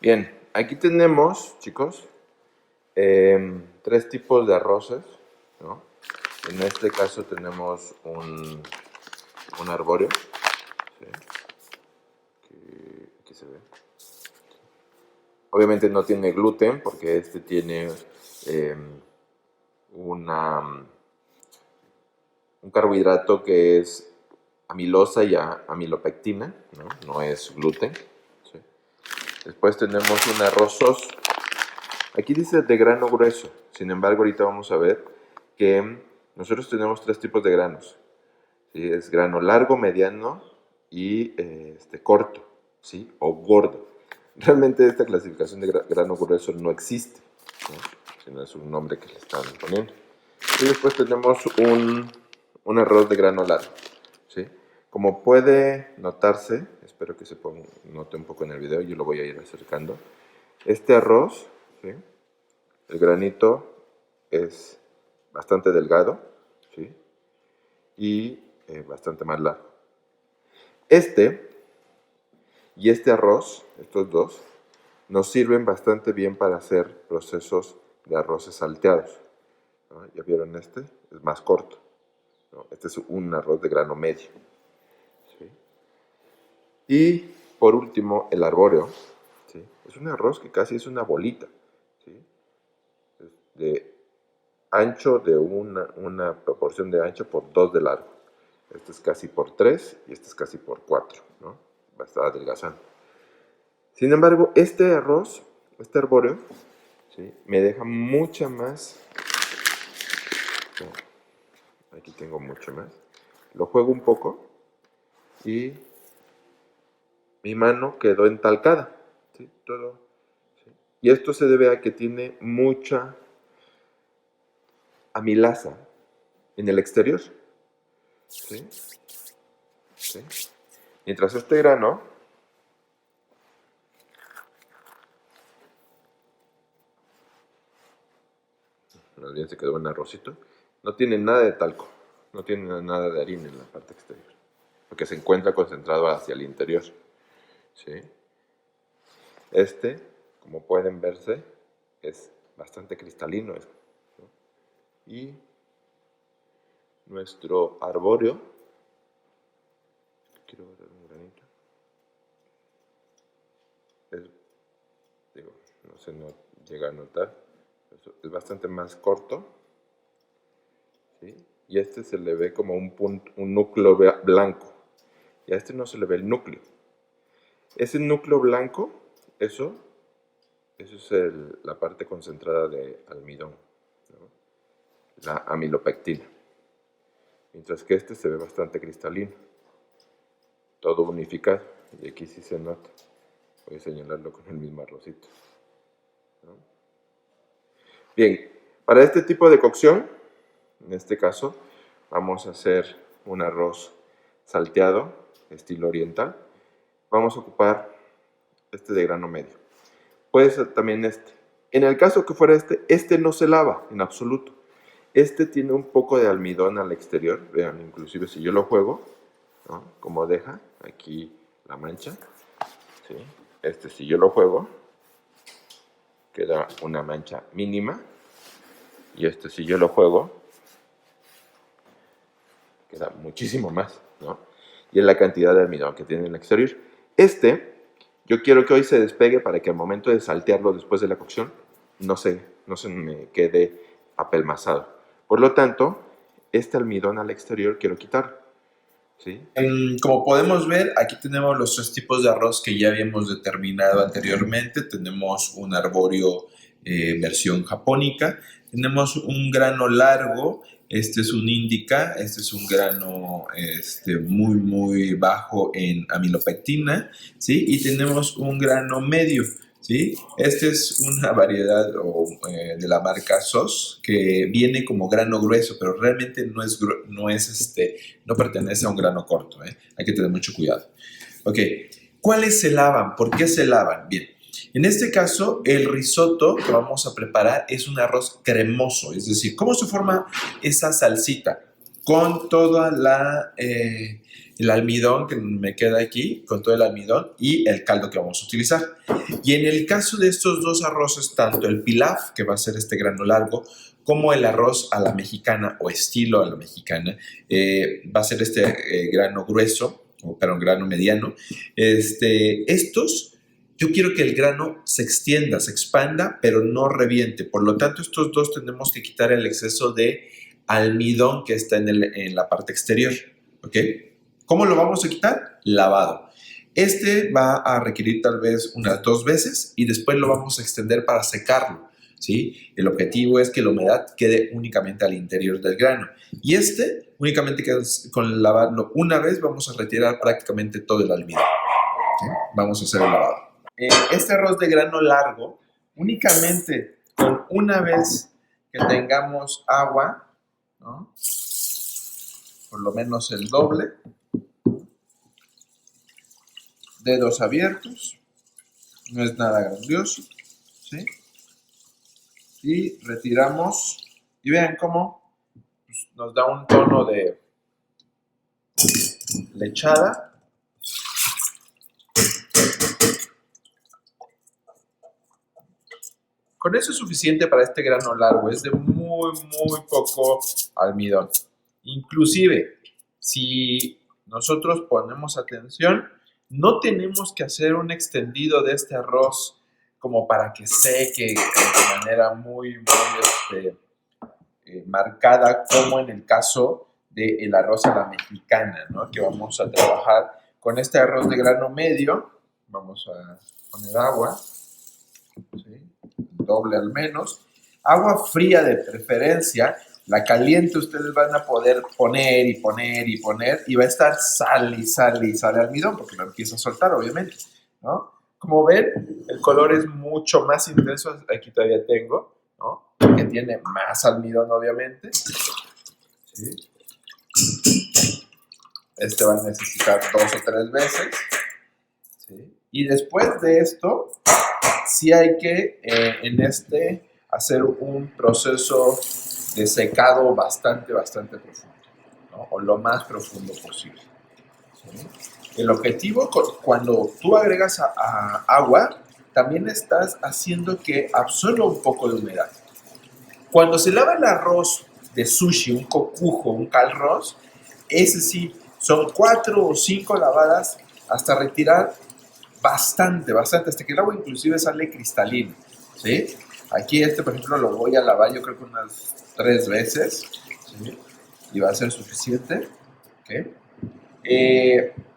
Bien, aquí tenemos, chicos, tres tipos de arroces, ¿no? En este caso tenemos un arbóreo, ¿sí? Aquí se ve. Obviamente no tiene gluten porque este tiene eh, una, un carbohidrato que es amilosa y amilopectina, ¿no? No es gluten. ¿Sí? Después tenemos un arroz sos. Aquí dice de grano grueso, sin embargo ahorita vamos a ver que nosotros tenemos tres tipos de granos. ¿Sí? Es grano largo, mediano y corto, ¿sí? O gordo. Realmente esta clasificación de grano grueso no existe, ¿no? Sino es un nombre que le están poniendo. Y después tenemos un arroz de grano largo, ¿sí? Como puede notarse, espero que note un poco en el video, yo lo voy a ir acercando. Este arroz, ¿sí? El granito es bastante delgado, ¿sí? Y bastante más largo. Este y este arroz, estos dos, nos sirven bastante bien para hacer procesos de arroces salteados, ¿no? ¿Ya vieron este? Es más corto, ¿no? Este es un arroz de grano medio, ¿sí? Y por último, el arbóreo, ¿sí? Es un arroz que casi es una bolita, ¿sí? Es de ancho de una proporción de ancho por 2 de largo. Este es casi por 3 y este es casi por 4, ¿no? Va a estar adelgazando. Sin embargo, este arroz, este arbóreo, ¿sí? Me deja mucha más. Aquí tengo mucho más. Lo juego un poco y mi mano quedó entalcada, ¿sí? Todo, ¿sí? Y esto se debe a que tiene mucha amilasa en el exterior, ¿sí? ¿Sí? Mientras este grano, más bien se quedó en arrocito, no tiene nada de talco, no tiene nada de harina en la parte exterior, porque se encuentra concentrado hacia el interior, ¿sí? Este, como pueden verse, es bastante cristalino, ¿no? Y nuestro arbóreo, quiero ver un granito, es, digo, no se llega a notar, es bastante más corto, ¿sí? Y este se le ve como un núcleo blanco, y a este no se le ve el núcleo. Ese núcleo blanco, eso es la parte concentrada de almidón, ¿no? La amilopectina. Mientras que este se ve bastante cristalino, todo unificado. Y aquí sí se nota. Voy a señalarlo con el mismo arrocito, ¿no? Bien, para este tipo de cocción, en este caso, vamos a hacer un arroz salteado, estilo oriental. Vamos a ocupar este de grano medio. Puede ser también este. En el caso que fuera este no se lava en absoluto. Este tiene un poco de almidón al exterior. Vean, inclusive si yo lo juego, ¿no? Como deja aquí la mancha, ¿sí? Este si yo lo juego, queda una mancha mínima. Y este si yo lo juego, queda muchísimo más, ¿no? Y es la cantidad de almidón que tiene en el exterior. Yo quiero que hoy se despegue para que al momento de saltearlo después de la cocción no se me quede apelmazado. Por lo tanto, este almidón al exterior quiero quitarlo, ¿sí? Como podemos ver, aquí tenemos los tres tipos de arroz que ya habíamos determinado anteriormente. Tenemos un arbóreo versión japónica, tenemos un grano largo, este es un indica, este es un grano muy bajo en amilopectina, ¿sí? Y tenemos un grano medio. ¿Sí? Esta es una variedad de la marca SOS que viene como grano grueso, pero realmente no pertenece a un grano corto, ¿eh? Hay que tener mucho cuidado. Ok, ¿cuáles se lavan? ¿Por qué se lavan? Bien, en este caso el risotto que vamos a preparar es un arroz cremoso, es decir, ¿cómo se forma esa salsita? Con toda la el almidón que me queda aquí, con todo el almidón y el caldo que vamos a utilizar. Y en el caso de estos dos arroces, tanto el pilaf, que va a ser este grano largo, como el arroz a la mexicana o estilo a la mexicana, va a ser este grano grueso, perdón, grano mediano. Estos, yo quiero que el grano se extienda, se expanda, pero no reviente. Por lo tanto, estos dos tenemos que quitar el exceso de almidón que está en la parte exterior. ¿Ok? ¿Cómo lo vamos a quitar? Lavado. Este va a requerir tal vez unas 2 veces y después lo vamos a extender para secarlo. ¿Sí? El objetivo es que la humedad quede únicamente al interior del grano. Y únicamente con lavarlo una vez, vamos a retirar prácticamente todo el almidón. ¿Sí? Vamos a hacer el lavado. Este arroz de grano largo, únicamente con una vez que tengamos agua, ¿no? Por lo menos el doble, dedos abiertos, no es nada grandioso, ¿sí? Y retiramos y vean cómo pues, nos da un tono de lechada. Con eso es suficiente para este grano largo, es de muy poco almidón. Inclusive, si nosotros ponemos atención, no tenemos que hacer un extendido de este arroz como para que seque de manera muy marcada, como en el caso del arroz a la mexicana, ¿no? Que vamos a trabajar con este arroz de grano medio. Vamos a poner agua, ¿sí? Doble al menos. Agua fría de preferencia. La caliente ustedes van a poder poner y va a estar sale almidón porque lo empieza a soltar, obviamente, ¿no? Como ven, el color es mucho más intenso. Aquí todavía tengo, ¿no? Que tiene más almidón, obviamente. ¿Sí? Este va a necesitar 2 o 3 veces. ¿Sí? Y después de esto, sí hay que hacer un proceso de secado bastante profundo, ¿no? O lo más profundo posible. ¿Sí? El objetivo, cuando tú agregas agua, también estás haciendo que absorba un poco de humedad. Cuando se lava el arroz de sushi, un cocujo, un calrós, ese sí, son 4 o 5 lavadas hasta retirar bastante, hasta que el agua inclusive sale cristalino, ¿sí? Aquí por ejemplo, lo voy a lavar yo creo que unas 3 veces, ¿sí? Y va a ser suficiente, ¿ok?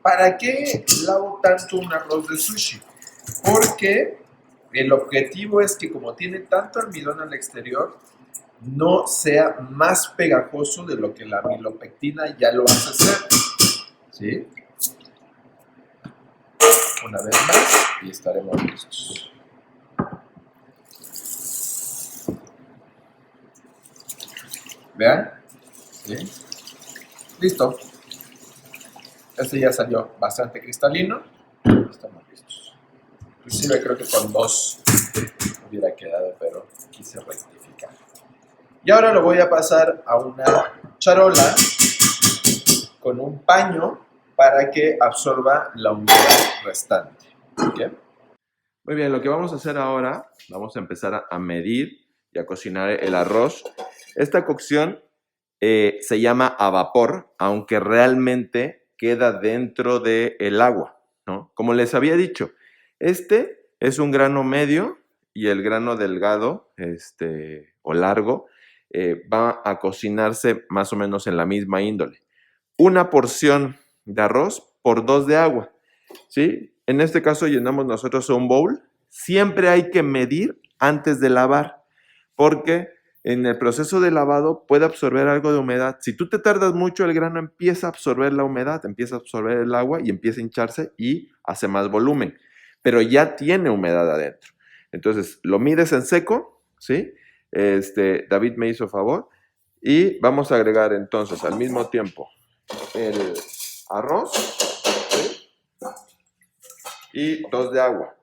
¿Para qué lavo tanto un arroz de sushi? Porque el objetivo es que como tiene tanto almidón al exterior, no sea más pegajoso de lo que la amilopectina ya lo hace hacer, ¿sí? Una vez más y estaremos listos. Vean, ¿sí? Listo. Este ya salió bastante cristalino. Estamos listos. Inclusive creo que con 2 hubiera quedado, pero quise rectificar. Y ahora lo voy a pasar a una charola con un paño para que absorba la humedad restante. ¿Okay? Muy bien, lo que vamos a hacer ahora, vamos a empezar a medir y a cocinar el arroz. Esta cocción se llama a vapor, aunque realmente queda dentro del agua, ¿no? Como les había dicho, este es un grano medio y el grano delgado o largo va a cocinarse más o menos en la misma índole. Una porción de arroz por 2 de agua, ¿sí? En este caso llenamos nosotros un bowl. Siempre hay que medir antes de lavar, porque en el proceso de lavado puede absorber algo de humedad. Si tú te tardas mucho, el grano empieza a absorber la humedad, empieza a absorber el agua y empieza a hincharse y hace más volumen, pero ya tiene humedad adentro. Entonces, lo mides en seco, ¿sí? David me hizo favor y vamos a agregar entonces al mismo tiempo el arroz, ¿sí? Y 2 de agua.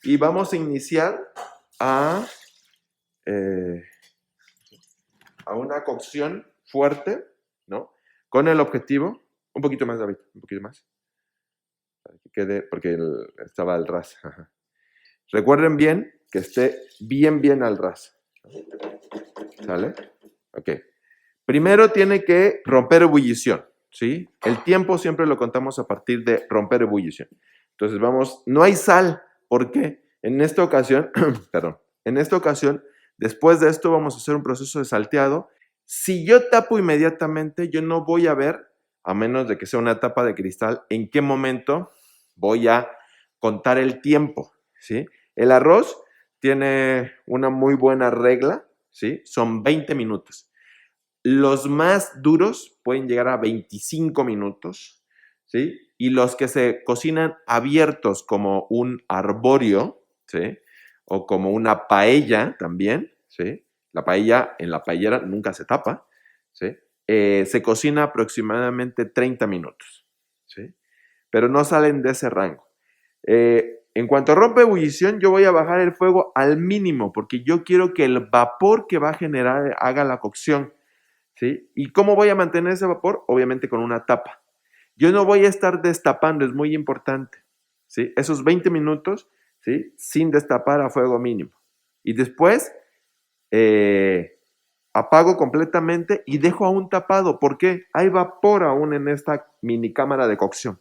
Y vamos a iniciar a una cocción fuerte, ¿no? Con el objetivo, Un poquito más, David, un poquito más. Para que quede, porque estaba al ras. Ajá. Recuerden bien que esté bien al ras. ¿Sale? Ok. Primero tiene que romper ebullición, ¿sí? El tiempo siempre lo contamos a partir de romper ebullición. Entonces vamos, no hay sal. ¿Por qué? En esta ocasión, perdón, en esta ocasión, después de esto vamos a hacer un proceso de salteado. Si yo tapo inmediatamente, yo no voy a ver, a menos de que sea una tapa de cristal, en qué momento voy a contar el tiempo, ¿sí? El arroz tiene una muy buena regla, ¿sí? Son 20 minutos. Los más duros pueden llegar a 25 minutos, ¿sí? Y los que se cocinan abiertos como un arbóreo, ¿sí? O como una paella también, ¿sí? La paella en la paellera nunca se tapa, ¿sí? Se cocina aproximadamente 30 minutos, ¿sí? Pero no salen de ese rango. En cuanto rompe ebullición, yo voy a bajar el fuego al mínimo porque yo quiero que el vapor que va a generar haga la cocción, ¿sí? ¿Y cómo voy a mantener ese vapor? Obviamente con una tapa. Yo no voy a estar destapando, es muy importante, ¿sí? Esos 20 minutos, ¿sí? Sin destapar a fuego mínimo. Y después apago completamente y dejo aún tapado. ¿Por qué? Hay vapor aún en esta mini cámara de cocción.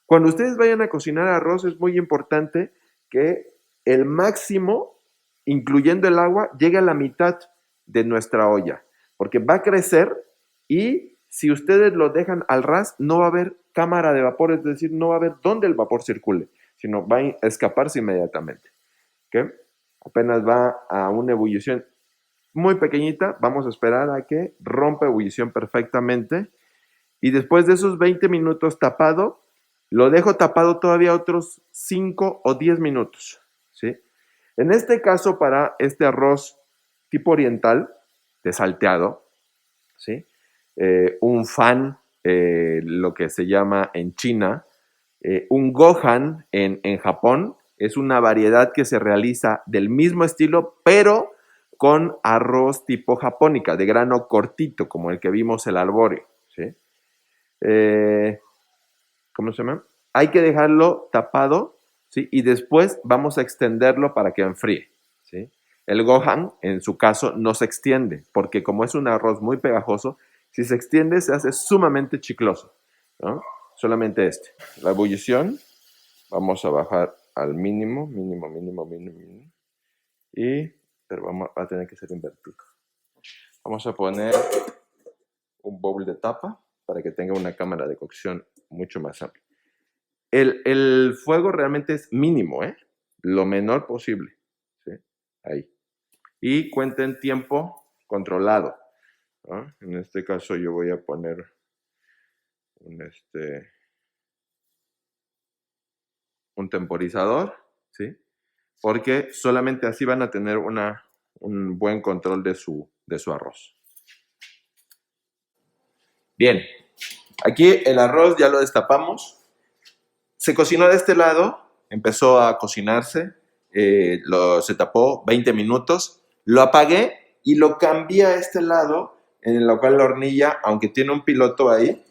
Cuando ustedes vayan a cocinar arroz es muy importante que el máximo, incluyendo el agua, llegue a la mitad de nuestra olla, porque va a crecer y si ustedes lo dejan al ras, no va a haber cámara de vapor, es decir, no va a haber dónde el vapor circule, sino va a escaparse inmediatamente. ¿Okay? Apenas va a una ebullición muy pequeñita, vamos a esperar a que rompa ebullición perfectamente y después de esos 20 minutos tapado, lo dejo tapado todavía otros 5 o 10 minutos, ¿sí? En este caso, para este arroz tipo oriental, de salteado, ¿sí? Un fan, lo que se llama en China, un gohan en Japón, es una variedad que se realiza del mismo estilo, pero con arroz tipo japónica, de grano cortito, como el que vimos el arbóreo, ¿sí? ¿Cómo se llama? Hay que dejarlo tapado, ¿sí? Y después vamos a extenderlo para que enfríe, ¿sí? El gohan, en su caso, no se extiende, porque como es un arroz muy pegajoso, si se extiende se hace sumamente chicloso, ¿no? Solamente este. La ebullición, vamos a bajar al mínimo, mínimo. Pero va a tener que ser invertido. Vamos a poner un bowl de tapa para que tenga una cámara de cocción mucho más amplia. El fuego realmente es mínimo, ¿eh? Lo menor posible, ¿sí? Ahí. Y cuenten tiempo controlado, ¿no? En este caso yo voy a poner un temporizador, ¿sí? Porque solamente así van a tener un buen control de su arroz. Bien, aquí el arroz ya lo destapamos. Se cocinó de este lado, empezó a cocinarse, se tapó 20 minutos, lo apagué y lo cambié a este lado, en lo cual la hornilla, aunque tiene un piloto ahí,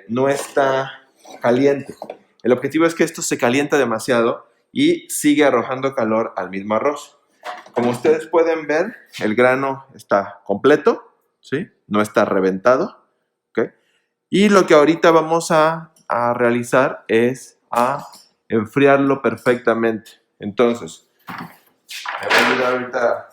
no está caliente. El objetivo es que esto se calienta demasiado y sigue arrojando calor al mismo arroz. Como ustedes pueden ver, el grano está completo, ¿sí? No está reventado, ¿ok? Y lo que ahorita vamos a realizar es a enfriarlo perfectamente. Entonces, me voy a ayudar ahorita,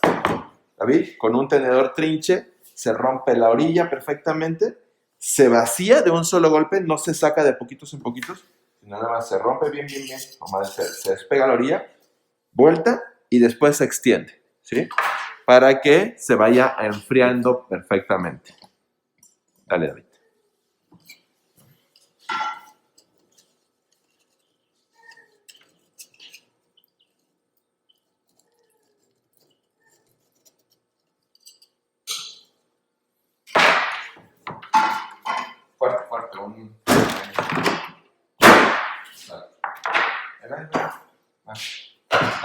David, con un tenedor trinche, se rompe la orilla perfectamente, se vacía de un solo golpe, no se saca de poquitos en poquitos, sino nada más se rompe bien, nomás se despega la orilla, vuelta y después se extiende, ¿sí? Para que se vaya enfriando perfectamente. Dale, David. Fuerte,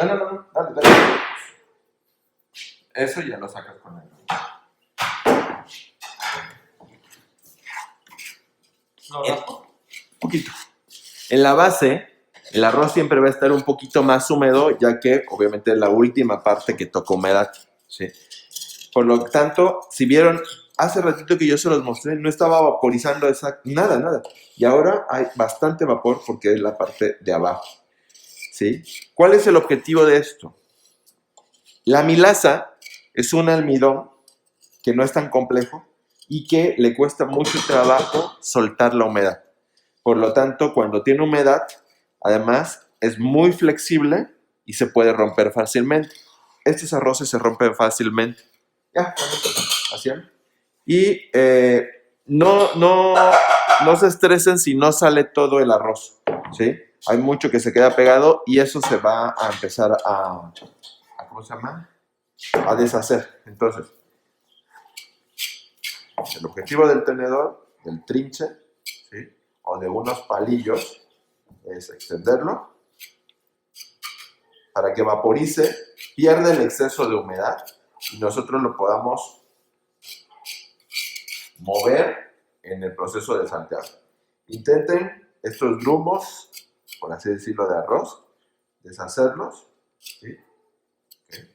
No, dale. Eso ya lo sacas con él. ¿Lo raspo? Un poquito. En la base, el arroz siempre va a estar un poquito más húmedo, ya que obviamente es la última parte que toca humedad, ¿sí? Por lo tanto, si vieron, hace ratito que yo se los mostré, no estaba vaporizando nada. Y ahora hay bastante vapor porque es la parte de abajo, ¿sí? ¿Cuál es el objetivo de esto? La amilasa es un almidón que no es tan complejo y que le cuesta mucho trabajo soltar la humedad. Por lo tanto, cuando tiene humedad, además, es muy flexible y se puede romper fácilmente. Estos arroces se rompen fácilmente. Ya, así es. Y no se estresen si no sale todo el arroz, ¿sí? Hay mucho que se queda pegado y eso se va a empezar a ¿cómo se llama? A deshacer. Entonces, el objetivo del tenedor, del trinche, ¿sí? O de unos palillos, es extenderlo para que vaporice, pierda el exceso de humedad y nosotros lo podamos mover en el proceso de salteado. Intenten estos grumos, por así decirlo, de arroz, deshacerlos, ¿sí? Okay.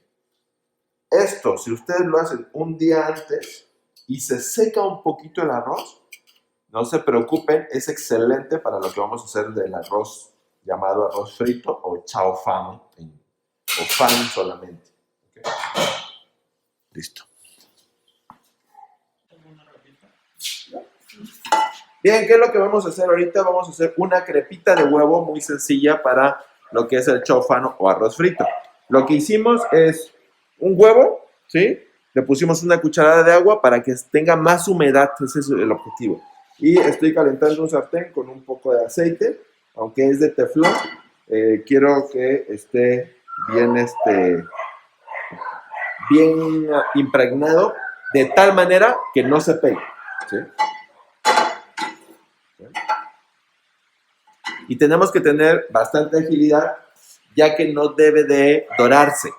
Esto, si ustedes lo hacen un día antes y se seca un poquito el arroz, no se preocupen, es excelente para lo que vamos a hacer del arroz llamado arroz frito o chao fan, o fan solamente. Okay. Listo. Bien, ¿qué es lo que vamos a hacer ahorita? Vamos a hacer una crepita de huevo muy sencilla para lo que es el chao fan o arroz frito. Lo que hicimos es un huevo, ¿sí? Le pusimos una cucharada de agua para que tenga más humedad, ese es el objetivo. Y estoy calentando un sartén con un poco de aceite, aunque es de teflón. Quiero que esté bien impregnado, de tal manera que no se pegue, ¿sí? Y tenemos que tener bastante agilidad, ya que no debe de dorarse.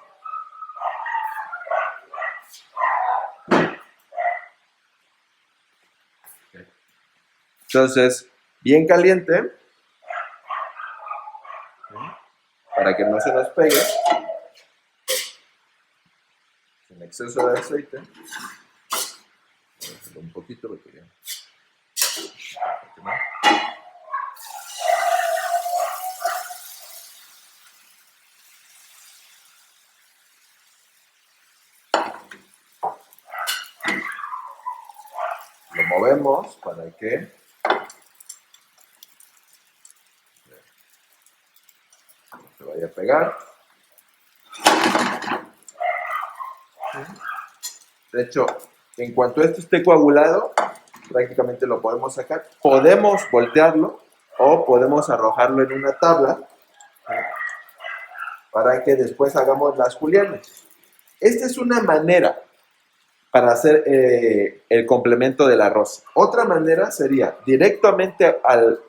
Entonces, bien caliente, para que no se nos pegue, sin exceso de aceite. Un poquito, porque ya. Lo movemos para que no se vaya a pegar. De hecho, en cuanto esto esté coagulado, prácticamente lo podemos sacar. Podemos voltearlo o podemos arrojarlo en una tabla para que después hagamos las julianas. Esta es una manera para hacer el complemento del arroz. Otra manera sería directamente al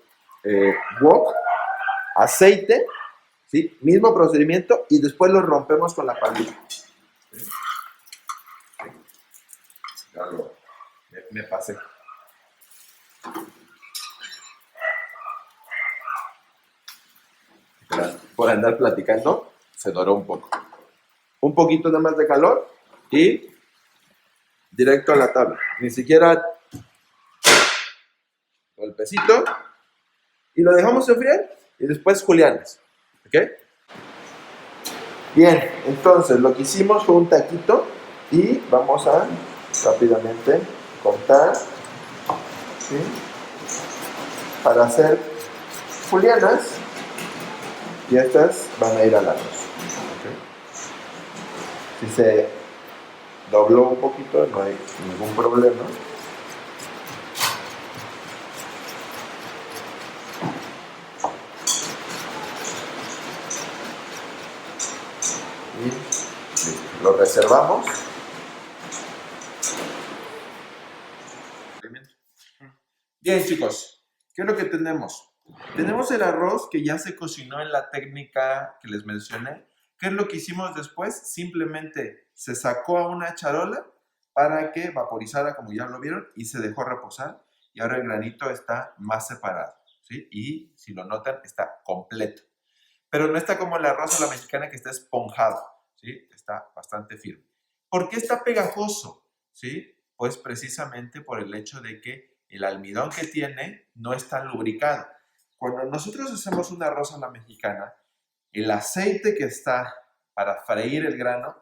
wok, aceite, ¿sí? Mismo procedimiento, y después lo rompemos con la palilla. ¿Sí? Ya me pasé. Por andar platicando, se doró un poco. Un poquito nada más de calor y directo a la tabla. Ni siquiera golpecito. Y lo dejamos enfriar y después julianas. ¿Ok? Bien, entonces lo que hicimos fue un taquito y vamos a rápidamente cortar, ¿sí? Para hacer julianas y estas van a ir al arroz. ¿Okay? Si se dobló un poquito no hay ningún problema. Y lo reservamos. Bien, chicos, ¿qué es lo que tenemos? Tenemos el arroz que ya se cocinó en la técnica que les mencioné. ¿Qué es lo que hicimos después? Simplemente se sacó a una charola para que vaporizara, como ya lo vieron, y se dejó reposar. y ahora el granito está más separado, ¿sí? Y si lo notan, está completo. Pero no está como el arroz a la mexicana que está esponjado, ¿sí? Está bastante firme. ¿Por qué está pegajoso? ¿Sí? Pues precisamente por el hecho de que el almidón que tiene no está lubricado. Cuando nosotros hacemos un arroz a la mexicana, el aceite que está para freír el grano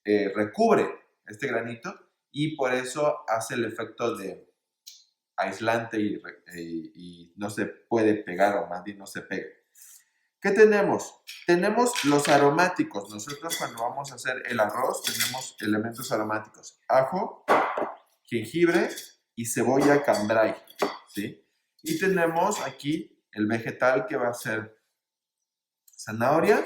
recubre este granito y por eso hace el efecto de aislante y no se puede pegar, o más bien no se pega. ¿Qué tenemos? Tenemos los aromáticos. Nosotros cuando vamos a hacer el arroz tenemos elementos aromáticos. Ajo, jengibre y cebolla cambray, ¿sí? Y tenemos aquí el vegetal que va a ser zanahoria,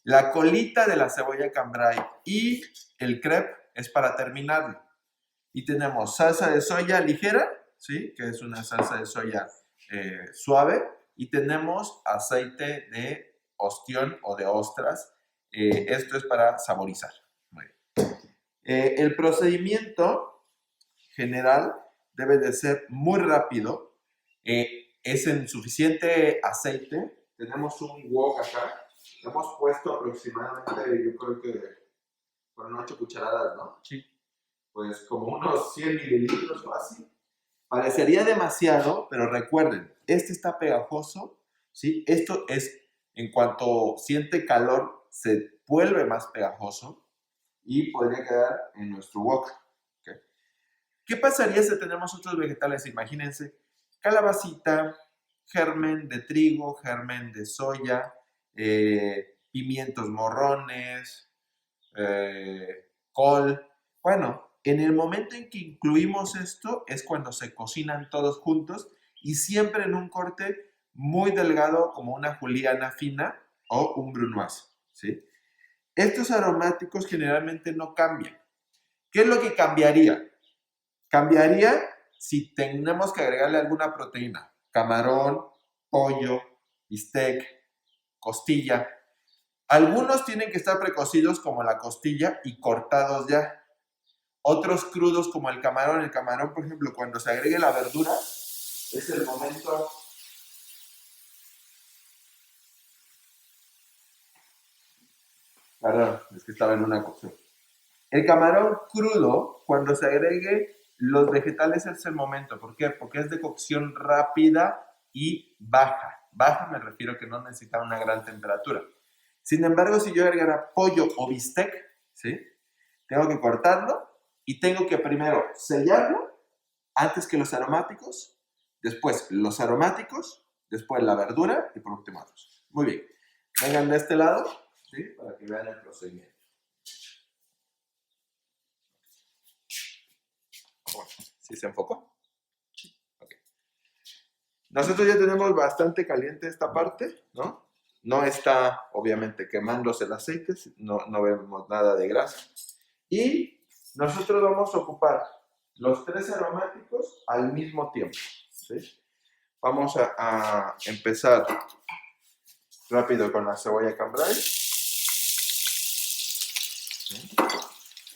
la colita de la cebolla cambray y el crepe es para terminarlo. Y tenemos salsa de soya ligera, ¿sí? Que es una salsa de soya suave. Y tenemos aceite de ostión o de ostras. Esto es para saborizar. Muy bien. El procedimiento general debe de ser muy rápido. Es en suficiente aceite. Tenemos un wok acá. Hemos puesto aproximadamente, yo creo que fueron 8 cucharadas, ¿no? Sí. Pues como unos 100 mililitros fácil. Parecería demasiado, pero recuerden, este está pegajoso, ¿sí? Esto es, en cuanto siente calor, se vuelve más pegajoso y podría quedar en nuestro wok. ¿Okay? ¿Qué pasaría si tenemos otros vegetales? Imagínense, calabacita, germen de trigo, germen de soya, pimientos morrones, col. Bueno, en el momento en que incluimos esto es cuando se cocinan todos juntos y siempre en un corte muy delgado como una juliana fina o un brunoise, ¿sí? Estos aromáticos generalmente no cambian. ¿Qué es lo que cambiaría? Cambiaría si tenemos que agregarle alguna proteína, camarón, pollo, bistec, costilla. Algunos tienen que estar precocidos como la costilla y cortados ya. Otros crudos como el camarón. El camarón, por ejemplo, cuando se agregue la verdura, es el momento. Perdón, es que estaba en una cocción. El camarón crudo, cuando se agregue los vegetales, es el momento. ¿Por qué? Porque es de cocción rápida y baja. Baja me refiero a que no necesita una gran temperatura. Sin embargo, si yo agregara pollo o bistec, ¿sí? Tengo que cortarlo y tengo que primero sellarlo antes que los aromáticos, después los aromáticos, después la verdura y por último arroz. Muy bien. Vengan de este lado, ¿sí? Para que vean el procedimiento. Bueno, ¿sí se enfocó? Sí. Okay. Nosotros ya tenemos bastante caliente esta parte, ¿no? No está, obviamente, quemándose el aceite, no vemos nada de grasa. Y nosotros vamos a ocupar los 3 aromáticos al mismo tiempo, ¿sí? Vamos a empezar rápido con la cebolla cambray. ¿Sí?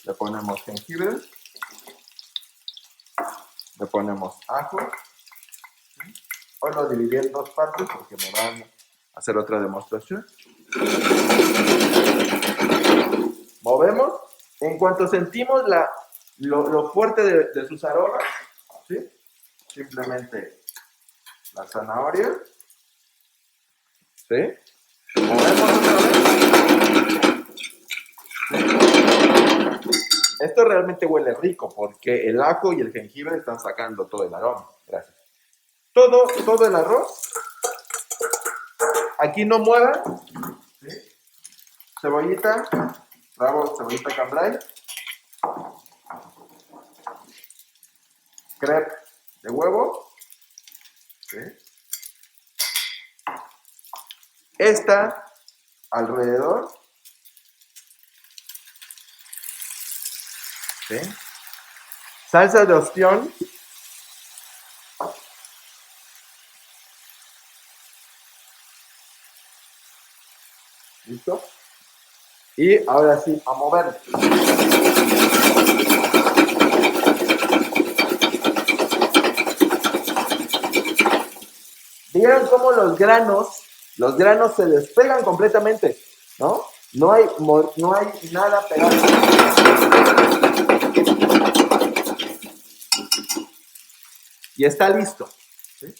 Le ponemos jengibre. Le ponemos ajo. ¿Sí? Hoy lo dividí en 2 partes porque me van a hacer otra demostración. Movemos. En cuanto sentimos lo fuerte de sus aromas, ¿sí? Simplemente la zanahoria, ¿sí? Movemos otra vez. ¿Sí? Esto realmente huele rico porque el ajo y el jengibre están sacando todo el aroma. Gracias. Todo el arroz. Aquí no muevan. ¿Sí? Cebollita. Bravo, cebollita cambray. Crepe de huevo. ¿Sí? Esta alrededor. ¿Sí? Salsa de ostión. ¿Listo? Y ahora sí, a mover. ¿Vieron cómo los granos se despegan completamente? ¿No? No hay nada pegado. Y está listo. ¿Sí?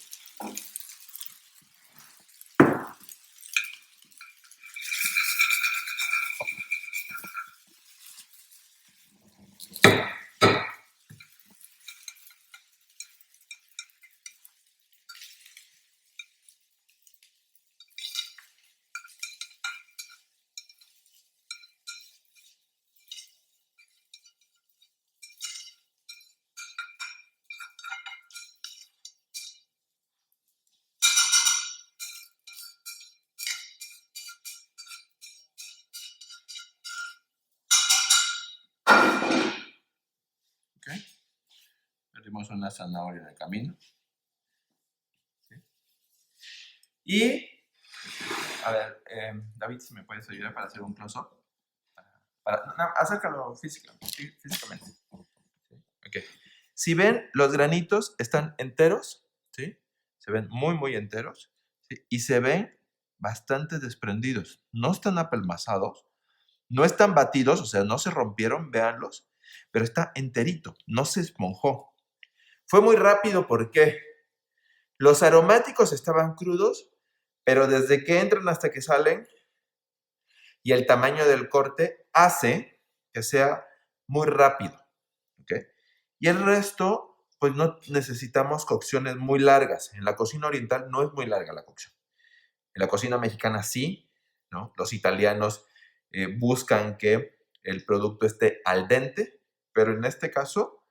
Perdimos una zanahoria en el camino. ¿Sí? Y, a ver, David, si me puedes ayudar para hacer un close-up. Acércalo físicamente. ¿Sí? Okay. Si ven, los granitos están enteros, ¿sí? Se ven muy, muy enteros, ¿sí? Y se ven bastante desprendidos. No están apelmazados, no están batidos, o sea, no se rompieron, véanlos, pero está enterito, no se esponjó. Fue muy rápido porque los aromáticos estaban crudos, pero desde que entran hasta que salen y el tamaño del corte hace que sea muy rápido. ¿Okay? Y el resto, pues no necesitamos cocciones muy largas. En la cocina oriental no es muy larga la cocción. En la cocina mexicana sí, ¿no? Los italianos buscan que el producto esté al dente, pero en este caso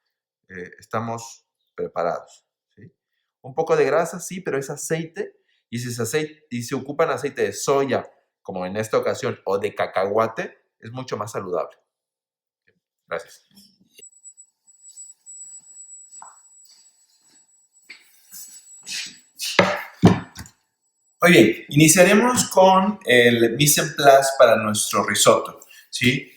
estamos preparados. ¿Sí? Un poco de grasa, sí, pero es aceite. Y si ocupan aceite de soya, como en esta ocasión, o de cacahuate, es mucho más saludable. Gracias. Muy bien, iniciaremos con el mise en place para nuestro risotto, ¿sí?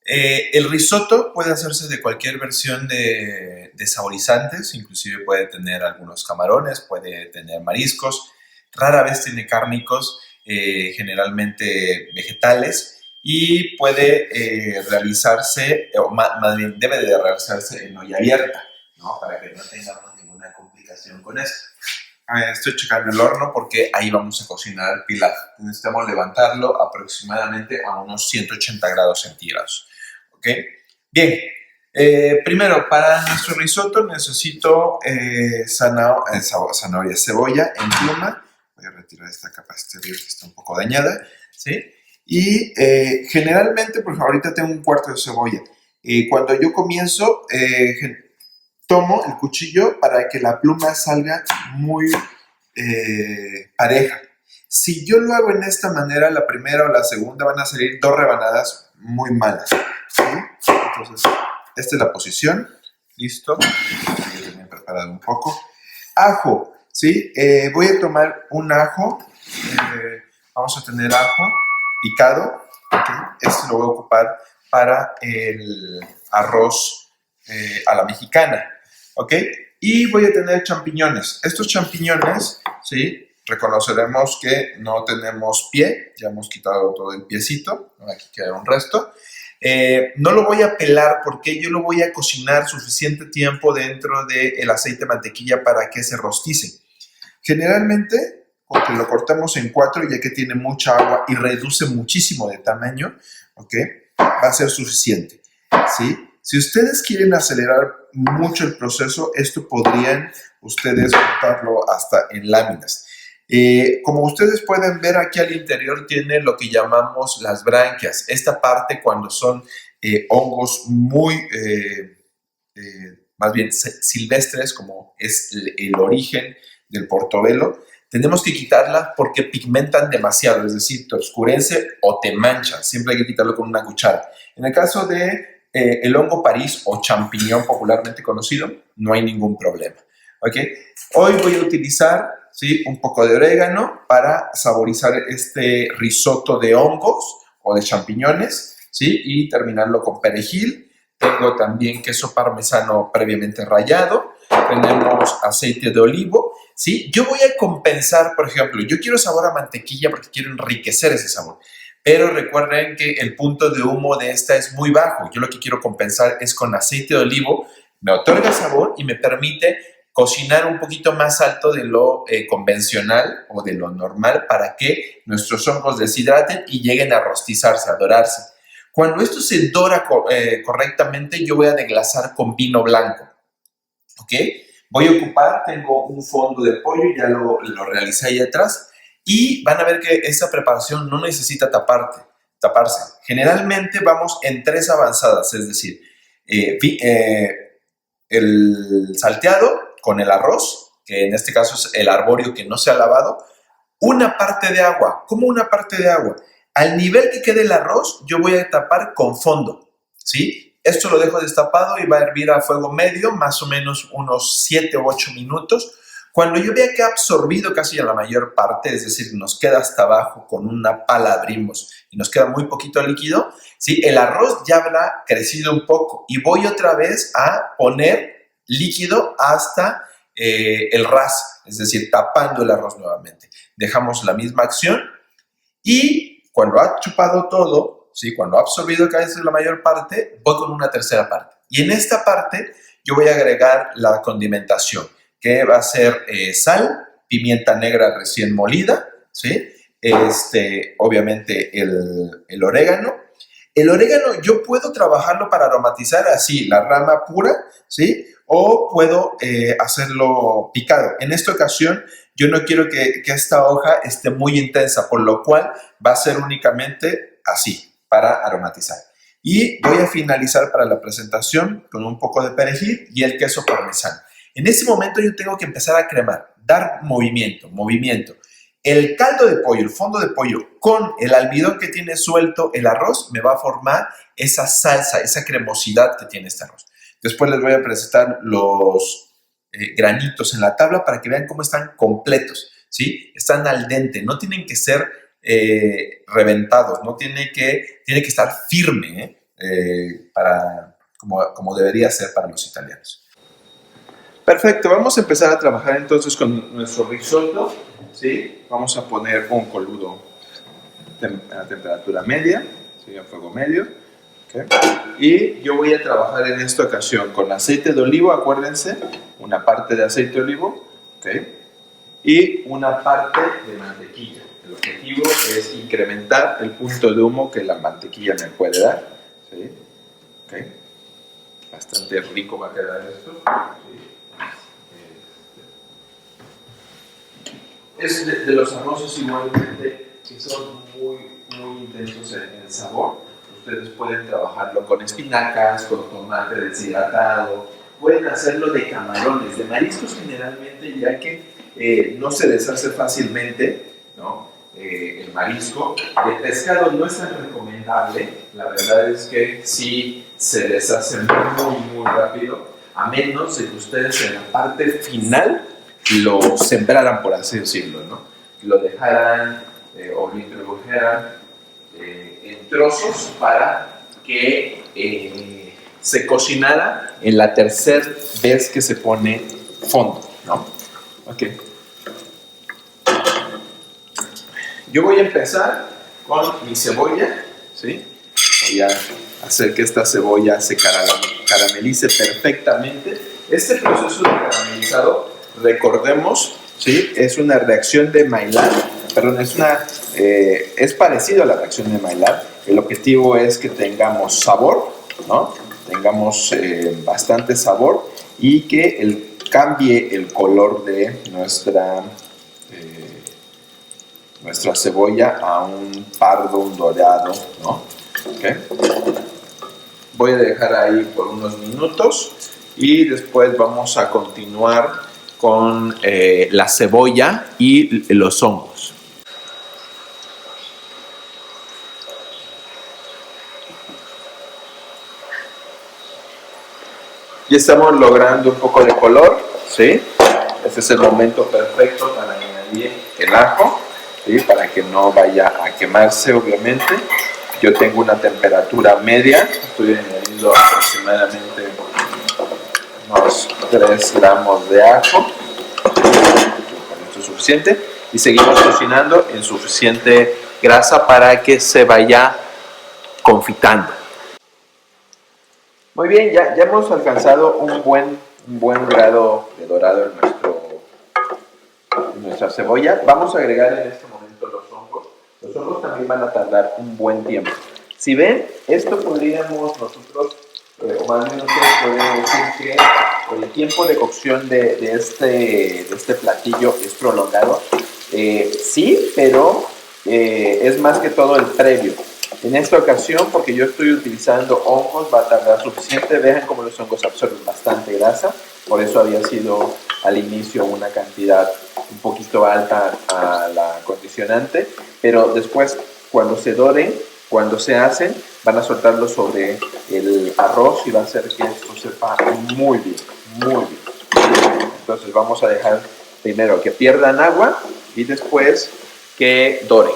El risotto puede hacerse de cualquier versión de saborizantes, inclusive puede tener algunos camarones, puede tener mariscos, rara vez tiene cárnicos, generalmente vegetales, y puede realizarse, o más bien debe de realizarse en olla abierta, ¿no? Para que no tengamos ninguna complicación con esto. Estoy checando el horno porque ahí vamos a cocinar pilaf. Necesitamos levantarlo aproximadamente a unos 180 grados centígrados. ¿Ok? Bien. Primero, para nuestro risotto necesito zanahoria, cebolla en pluma. Voy a retirar esta capa exterior que está un poco dañada. ¿Sí? Y generalmente, por ejemplo, ahorita tengo un cuarto de cebolla. Cuando yo comienzo, tomo el cuchillo para que la pluma salga muy pareja. Si yo lo hago en esta manera, la primera o la segunda van a salir dos rebanadas muy malas. ¿Sí? Entonces, esta es la posición. Listo. Yo también he preparado un poco. Ajo. ¿Sí? Voy a tomar un ajo. Vamos a tener ajo picado. ¿Okay? Este lo voy a ocupar para el arroz a la mexicana. ¿Ok? Y voy a tener champiñones. Estos champiñones, ¿sí? Reconoceremos que no tenemos pie. Ya hemos quitado todo el piecito. Aquí queda un resto. No lo voy a pelar porque yo lo voy a cocinar suficiente tiempo dentro del aceite de mantequilla para que se rostice. Generalmente, porque lo cortamos en 4 ya que tiene mucha agua y reduce muchísimo de tamaño, ¿ok? Va a ser suficiente, ¿sí? Si ustedes quieren acelerar mucho el proceso, esto podrían ustedes cortarlo hasta en láminas. Como ustedes pueden ver, aquí al interior tiene lo que llamamos las branquias. Esta parte cuando son hongos muy, más bien silvestres, como es el origen del portobelo, tenemos que quitarla porque pigmentan demasiado, es decir, te oscurece o te mancha. Siempre hay que quitarlo con una cuchara. En el caso de el hongo París o champiñón popularmente conocido, no hay ningún problema. ¿Okay? Hoy voy a utilizar, ¿sí?, un poco de orégano para saborizar este risotto de hongos o de champiñones, ¿sí? Y terminarlo con perejil. Tengo también queso parmesano previamente rallado. Tenemos aceite de olivo. ¿sí? Yo voy a compensar, por ejemplo, yo quiero sabor a mantequilla porque quiero enriquecer ese sabor. Pero recuerden que el punto de humo de esta es muy bajo. Yo lo que quiero compensar es con aceite de olivo. Me otorga sabor y me permite cocinar un poquito más alto de lo convencional o de lo normal para que nuestros hongos deshidraten y lleguen a rostizarse, a dorarse. Cuando esto se dora correctamente, yo voy a deglasar con vino blanco. ¿Ok? Voy a ocupar, tengo un fondo de pollo, ya lo realicé ahí atrás. Y van a ver que esta preparación no necesita taparse. Generalmente vamos en 3 avanzadas, es decir, el salteado con el arroz, que en este caso es el arbóreo que no se ha lavado, una parte de agua. ¿Cómo una parte de agua? Al nivel que quede el arroz, yo voy a tapar con fondo, ¿sí? Esto lo dejo destapado y va a hervir a fuego medio, más o menos unos 7 u 8 minutos. Cuando yo vea que ha absorbido casi la mayor parte, es decir, nos queda hasta abajo, con una pala abrimos y nos queda muy poquito líquido, ¿sí? El arroz ya habrá crecido un poco y voy otra vez a poner líquido hasta el ras, es decir, tapando el arroz nuevamente. Dejamos la misma acción y cuando ha chupado todo, ¿sí? Cuando ha absorbido casi la mayor parte, voy con una tercera parte. Y en esta parte yo voy a agregar la condimentación, que va a ser sal, pimienta negra recién molida, ¿sí? Obviamente el orégano. El orégano yo puedo trabajarlo para aromatizar así, la rama pura, ¿sí? O puedo hacerlo picado. En esta ocasión yo no quiero que esta hoja esté muy intensa, por lo cual va a ser únicamente así, para aromatizar. Y voy a finalizar para la presentación con un poco de perejil y el queso parmesano. En ese momento yo tengo que empezar a cremar, dar movimiento. El caldo de pollo, el fondo de pollo, con el almidón que tiene suelto el arroz, me va a formar esa salsa, esa cremosidad que tiene este arroz. Después les voy a presentar los granitos en la tabla para que vean cómo están completos, ¿sí? Están al dente, no tienen que ser reventados, no tiene que estar firme, como debería ser para los italianos. Perfecto, vamos a empezar a trabajar entonces con nuestro risotto, ¿sí? Vamos a poner un coludo a temperatura media, ¿sí? A fuego medio, ¿okay? Y yo voy a trabajar en esta ocasión con aceite de olivo, acuérdense, una parte de aceite de olivo, ¿okay? Y una parte de mantequilla. El objetivo es incrementar el punto de humo que la mantequilla me puede dar, ¿sí? ¿Okay? Bastante rico va a quedar esto, ¿sí? Es de los arroces igualmente que son muy intensos en sabor. Ustedes pueden trabajarlo con espinacas, con tomate deshidratado, pueden hacerlo de camarones, de mariscos generalmente, ya que no se deshace fácilmente, ¿no? El marisco. El pescado no es tan recomendable, la verdad es que sí se deshace muy rápido, a menos de que ustedes en la parte final lo sembraran, por así decirlo, ¿no? Lo dejaran o lo introdujeran en trozos para que se cocinara en la tercera vez que se pone fondo, ¿no? Ok. Yo voy a empezar con mi cebolla, ¿sí? Voy a hacer que esta cebolla se caramelice perfectamente. Este proceso de caramelizado, recordemos, ¿sí? Es una reacción de Maillard, perdón, es parecido a la reacción de Maillard. El objetivo es que tengamos sabor, ¿no? Tengamos bastante sabor y que cambie el color de nuestra cebolla a un pardo, un dorado, ¿no? ¿Okay? Voy a dejar ahí por unos minutos y después vamos a continuar con la cebolla y los hongos. Ya estamos logrando un poco de color, ¿sí? Este es el momento perfecto para añadir el ajo, ¿sí? Para que no vaya a quemarse, obviamente. Yo tengo una temperatura media, estoy añadiendo aproximadamente unos 3 gramos de ajo. suficiente y seguimos cocinando en suficiente grasa para que se vaya confitando. Muy bien, ya hemos alcanzado un buen grado de dorado en nuestra cebolla. Vamos a agregar en este momento los hongos. Los hongos también van a tardar un buen tiempo. Si ven, esto podríamos nosotros, o más bien nosotros podemos decir que el tiempo de cocción de este platillo es prolongado. Sí, pero es más que todo el previo. En esta ocasión, porque yo estoy utilizando hongos, va a tardar suficiente. Vean cómo los hongos absorben bastante grasa. Por eso había sido al inicio una cantidad un poquito alta a la condicionante. Pero después, cuando se doren, cuando se hacen, van a soltarlo sobre el arroz y va a hacer que esto sepa muy bien, muy bien. Entonces vamos a dejar primero que pierdan agua y después que doren.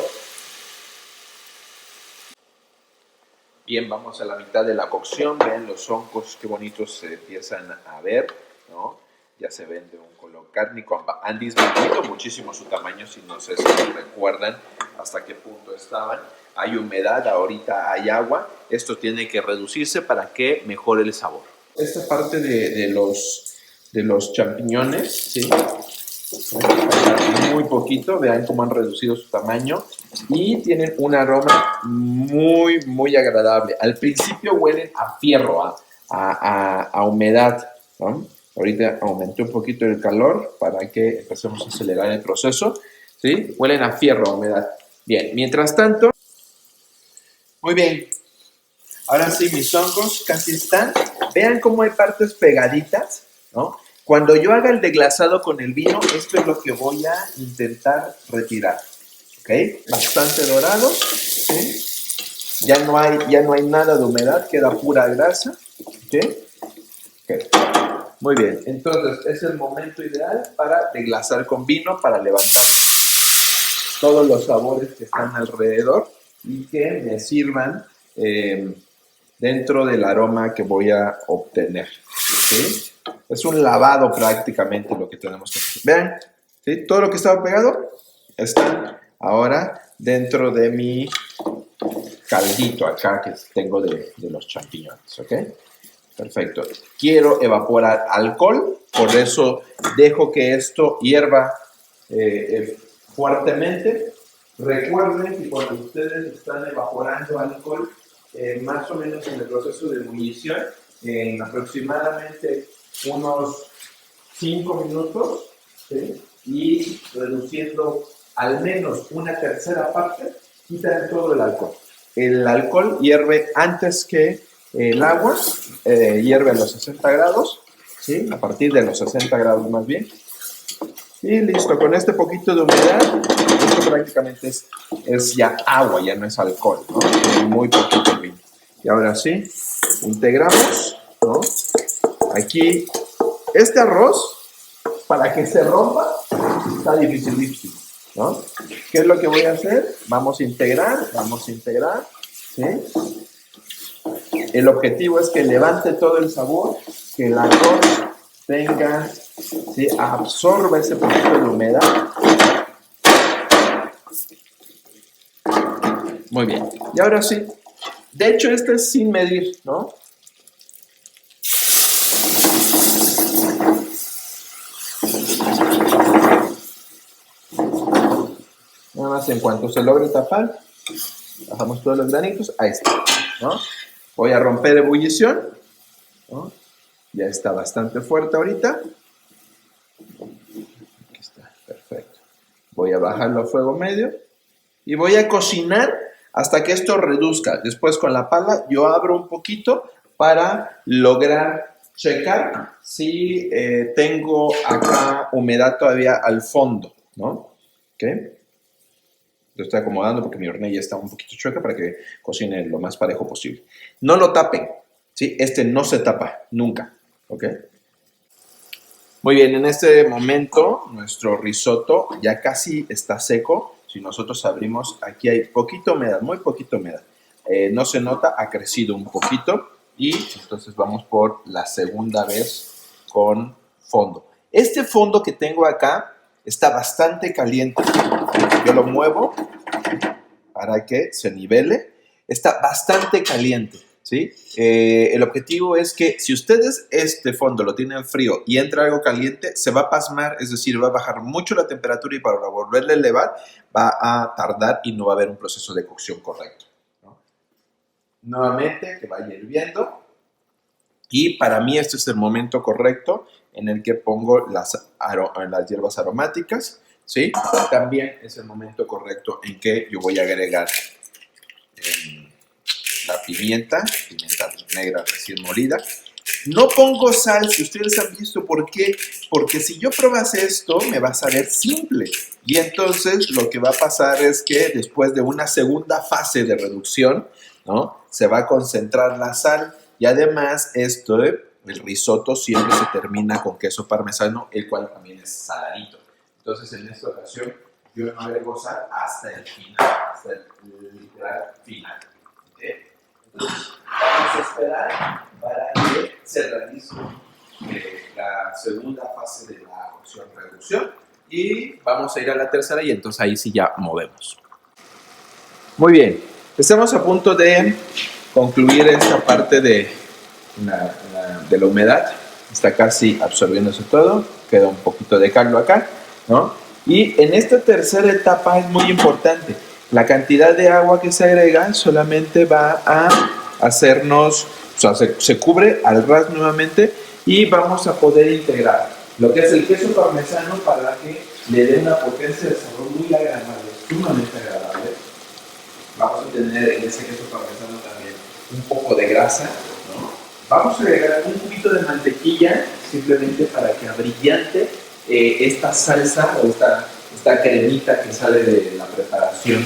Bien, vamos a la mitad de la cocción. Vean los hongos, qué bonitos se empiezan a ver, ¿no? Ya se ven de un color cárnico. Han disminuido muchísimo su tamaño, si no sé si recuerdan hasta qué punto estaban. Hay humedad, ahorita hay agua. Esto tiene que reducirse para que mejore el sabor. Esta parte de los champiñones, ¿sí? Muy poquito, vean cómo han reducido su tamaño y tienen un aroma muy agradable. Al principio huelen a fierro, a humedad, ¿no? Ahorita aumenté un poquito el calor para que empecemos a acelerar el proceso, ¿sí? Huelen a fierro, a humedad. Bien, mientras tanto, muy bien. Ahora sí, mis hongos casi están. Vean cómo hay partes pegaditas, ¿no? Cuando yo haga el deglasado con el vino, esto es lo que voy a intentar retirar. ¿Ok? Bastante dorado. ¿Sí? Ya no hay nada de humedad, queda pura grasa. ¿Ok? Okay. Muy bien. Entonces, es el momento ideal para deglasar con vino, para levantar todos los sabores que están alrededor y que me sirvan dentro del aroma que voy a obtener. ¿Sí? Es un lavado prácticamente lo que tenemos que hacer. Vean, ¿sí? Todo lo que estaba pegado está ahora dentro de mi caldito acá que tengo de los champiñones, ¿ok? Perfecto. Quiero evaporar alcohol, por eso dejo que esto hierva fuertemente. Recuerden que cuando ustedes están evaporando alcohol, más o menos en el proceso de ebullición, en aproximadamente unos 5 minutos, ¿sí? Y reduciendo al menos una tercera parte, quitan todo el alcohol. El alcohol hierve antes que el agua, hierve a los 60 grados, ¿sí? A partir de los 60 grados más bien. Y listo, con este poquito de humedad, esto prácticamente es ya agua, ya no es alcohol, ¿no? Muy poquito vino. Y ahora sí, integramos, ¿no? Aquí, este arroz, para que se rompa, está dificilísimo, ¿no? ¿Qué es lo que voy a hacer? Vamos a integrar, ¿sí? El objetivo es que levante todo el sabor, que el arroz tenga, ¿sí? Absorba ese poquito de humedad. Muy bien. Y ahora sí, de hecho este es sin medir, ¿no? Nada más en cuanto se logre tapar, bajamos todos los granitos, ahí está, ¿no? Voy a romper ebullición, ¿no? Ya está bastante fuerte ahorita. Aquí está, perfecto. Voy a bajarlo a fuego medio y voy a cocinar hasta que esto reduzca. Después con la pala yo abro un poquito para lograr checar si tengo acá humedad todavía al fondo, ¿no? ¿Ok? Lo estoy acomodando porque mi hornilla está un poquito chueca para que cocine lo más parejo posible. No lo tapen, ¿sí? Este no se tapa, nunca, ¿ok? Muy bien, en este momento nuestro risotto ya casi está seco. Si nosotros abrimos, aquí hay poquita humedad, muy poquita humedad. No se nota, ha crecido un poquito y entonces vamos por la segunda vez con fondo. Este fondo que tengo acá está bastante caliente. Yo lo muevo para que se nivele. Está bastante caliente, ¿sí? El objetivo es que si ustedes este fondo lo tienen frío y entra algo caliente, se va a pasmar, es decir, va a bajar mucho la temperatura y para volverle a elevar va a tardar y no va a haber un proceso de cocción correcto, ¿no? Nuevamente, que vaya hirviendo. Y para mí este es el momento correcto en el que pongo las hierbas aromáticas, ¿sí? También es el momento correcto en que yo voy a agregar la pimienta negra recién molida. No pongo sal, si ustedes han visto por qué, porque si yo probase esto me va a saber simple y entonces lo que va a pasar es que después de una segunda fase de reducción, ¿no? Se va a concentrar la sal y además esto, el risotto siempre se termina con queso parmesano, el cual también es saladito. Entonces en esta ocasión yo no agrego sal hasta el final, hasta el literal final. ¿Okay? Entonces vamos a esperar para que se realice la segunda fase de la cocción-reducción y vamos a ir a la tercera y entonces ahí sí ya movemos. Muy bien, estamos a punto de concluir esta parte de la humedad. Está casi absorbiéndose todo, queda un poquito de caldo acá, ¿no? Y en esta tercera etapa es muy importante. La cantidad de agua que se agrega solamente va a hacernos, o sea, se cubre al ras nuevamente y vamos a poder integrar lo que es el queso parmesano para que le dé una potencia de sabor muy agradable, sumamente agradable. Vamos a tener en ese queso parmesano también un poco de grasa, ¿no? Vamos a agregar un poquito de mantequilla simplemente para que abrillante esta salsa o esta cremita que sale de la preparación.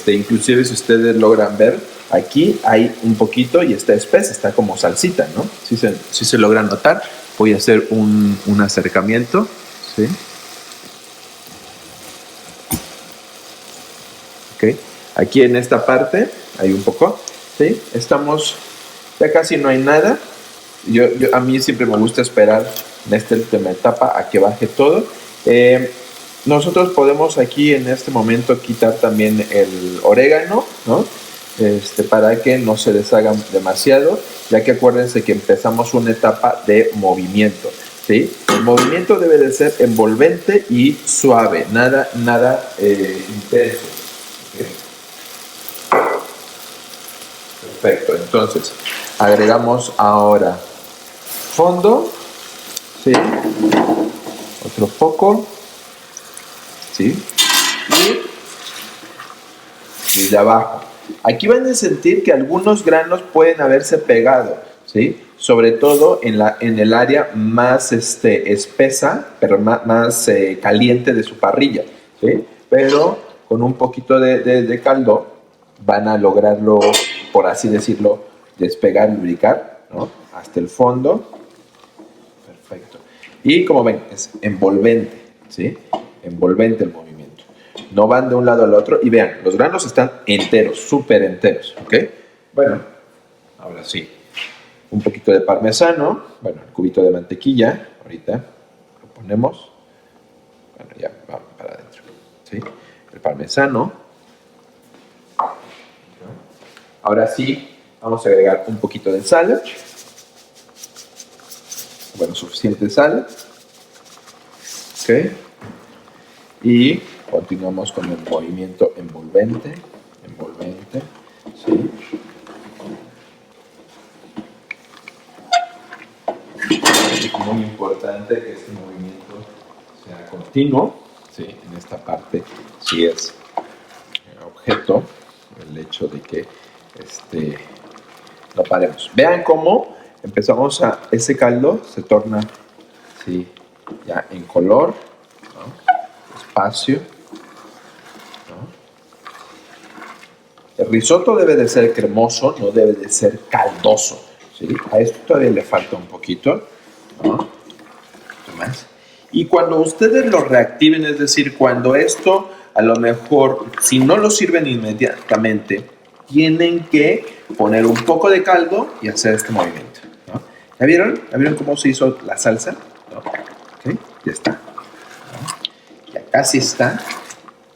Inclusive si ustedes logran ver, aquí hay un poquito y está espesa, está como salsita, ¿no? Si se logran notar, voy a hacer un acercamiento, ¿sí? Ok, aquí en esta parte hay un poco, ¿sí? Estamos, ya casi no hay nada. A mí siempre me gusta esperar en esta última etapa a que baje todo. Nosotros podemos aquí en este momento quitar también el orégano, ¿no? Para que no se deshagan demasiado, ya que acuérdense que empezamos una etapa de movimiento, ¿sí? El movimiento debe de ser envolvente y suave, nada intenso. ¿Okay? Perfecto, entonces agregamos ahora fondo, ¿sí? Otro poco, ¿sí? Y desde abajo. Aquí van a sentir que algunos granos pueden haberse pegado, ¿sí? Sobre todo en el área más espesa, pero más caliente de su parrilla, ¿sí? Pero con un poquito de caldo van a lograrlo, por así decirlo, despegar, lubricar, ¿no? Hasta el fondo. Perfecto. Y como ven, es envolvente, ¿sí? Envolvente el movimiento. No van de un lado al otro y vean, los granos están enteros, súper enteros, ¿ok? Bueno, ahora sí. Un poquito de parmesano, bueno, el cubito de mantequilla, ahorita lo ponemos. Bueno, ya vamos para adentro, ¿sí? El parmesano. Ahora sí, vamos a agregar un poquito de sal. Bueno, suficiente sal. Ok. Y continuamos con el movimiento envolvente. ¿Sí? Es muy importante que este movimiento sea continuo. ¿Sí? En esta parte sí es objeto el hecho de que lo paremos. Vean cómo empezamos ese caldo se torna, ¿sí? Ya en color, ¿no? Espacio, ¿no? El risotto debe de ser cremoso, no debe de ser caldoso, ¿sí? A esto todavía le falta un poquito, ¿no? Un poquito más. Y cuando ustedes lo reactiven, es decir, cuando esto, a lo mejor, si no lo sirven inmediatamente, tienen que poner un poco de caldo y hacer este movimiento, ¿no? ¿Ya vieron? ¿Ya vieron cómo se hizo la salsa? ¿No? ¿Okay? Ya está, ¿no? casi está.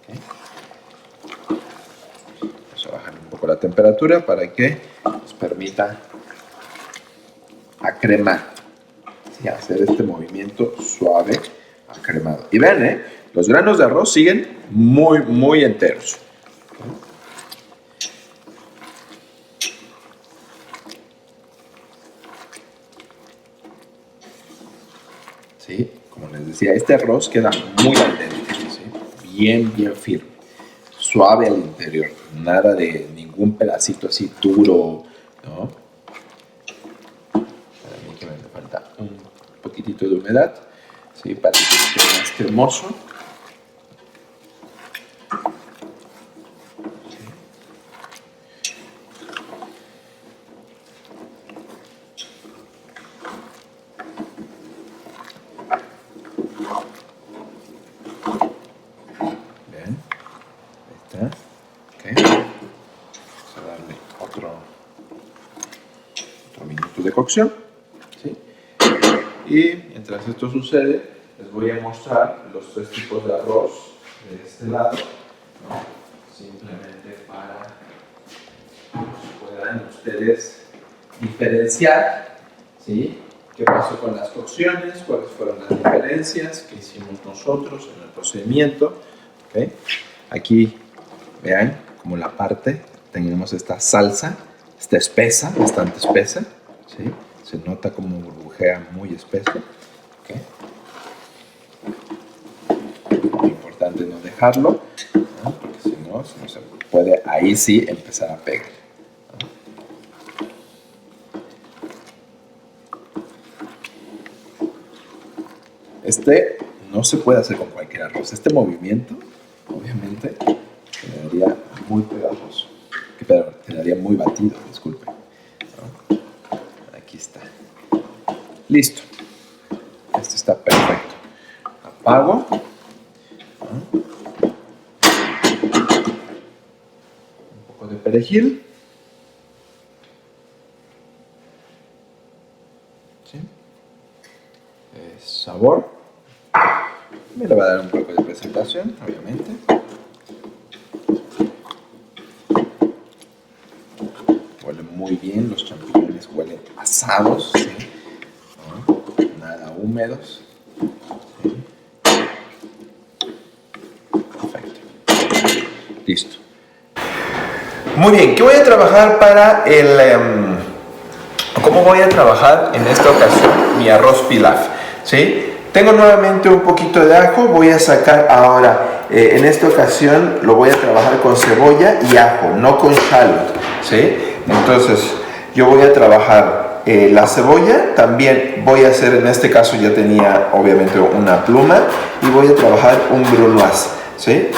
¿Okay? Vamos a bajar un poco la temperatura para que nos permita acremar. ¿Sí? Hacer este movimiento suave, acremado. Y ven, los granos de arroz siguen muy, muy enteros. ¿Sí? Como les decía, este arroz queda muy al dente, ¿sí? Bien, bien firme, suave al interior, nada de ningún pedacito así duro, ¿no? Para mí que me falta un poquitito de humedad, ¿sí? Para que esté más cremoso. Okay. Vamos a darle otro minuto de cocción, ¿sí? Y mientras esto sucede, les voy a mostrar los 3 tipos de arroz de este lado, ¿no? Simplemente para que puedan ustedes diferenciar, ¿sí? ¿Qué pasó con las cocciones? ¿Cuáles fueron las diferencias que hicimos nosotros en el procedimiento? ¿Okay? Aquí vean como la parte, tenemos esta salsa, está espesa, bastante espesa, ¿sí? Se nota como burbujea muy espeso. ¿Okay? Muy importante no dejarlo, ¿no? Porque si no se puede ahí sí empezar a pegar. Este no se puede hacer con cualquier arroz. Este movimiento, obviamente, quedaría muy pegajoso. Quedaría muy batido, disculpen. ¿No? Aquí está. Listo. Esto está perfecto. Apago. ¿No? Un poco de perejil. ¿Sí? Sabor. Me le va a dar un poco de presentación, obviamente. Huele muy bien, los champiñones huelen asados, ¿sí? ¿No? Nada húmedos. ¿Sí? Perfecto. Listo. Muy bien, ¿qué voy a trabajar para ¿Cómo voy a trabajar en esta ocasión mi arroz pilaf? ¿Sí? Tengo nuevamente un poquito de ajo, voy a sacar ahora, en esta ocasión lo voy a trabajar con cebolla y ajo, no con shallot, ¿sí? Entonces, yo voy a trabajar la cebolla, también voy a hacer, en este caso ya tenía obviamente una pluma, y voy a trabajar un brunoise, ¿sí?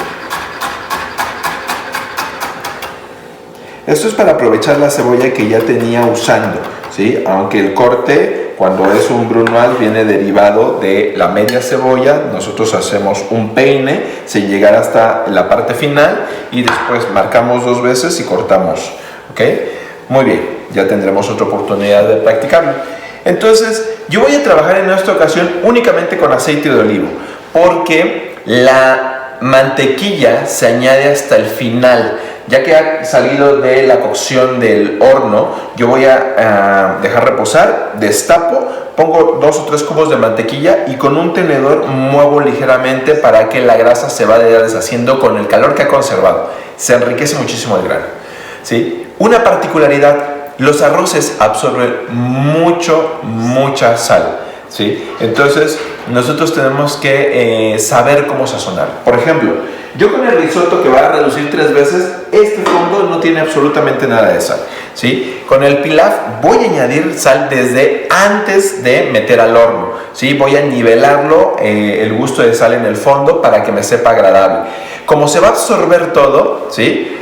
Esto es para aprovechar la cebolla que ya tenía usando, ¿sí? Aunque el corte, cuando es un brunoise, viene derivado de la media cebolla, nosotros hacemos un peine sin llegar hasta la parte final y después marcamos 2 veces y cortamos, ¿ok? Muy bien, ya tendremos otra oportunidad de practicarlo. Entonces, yo voy a trabajar en esta ocasión únicamente con aceite de olivo, porque la mantequilla se añade hasta el final. Ya que ha salido de la cocción del horno, yo voy a dejar reposar, destapo, pongo 2 o 3 cubos de mantequilla y con un tenedor muevo ligeramente para que la grasa se vaya deshaciendo con el calor que ha conservado. Se enriquece muchísimo el grano, ¿sí? Una particularidad, los arroces absorben mucha sal, ¿sí? Entonces nosotros tenemos que saber cómo sazonar. Por ejemplo, yo con el risotto, que va a reducir 3 veces, este fondo no tiene absolutamente nada de sal, ¿sí? Con el pilaf voy a añadir sal desde antes de meter al horno, ¿sí? Voy a nivelarlo, el gusto de sal en el fondo para que me sepa agradable. Como se va a absorber todo, ¿sí?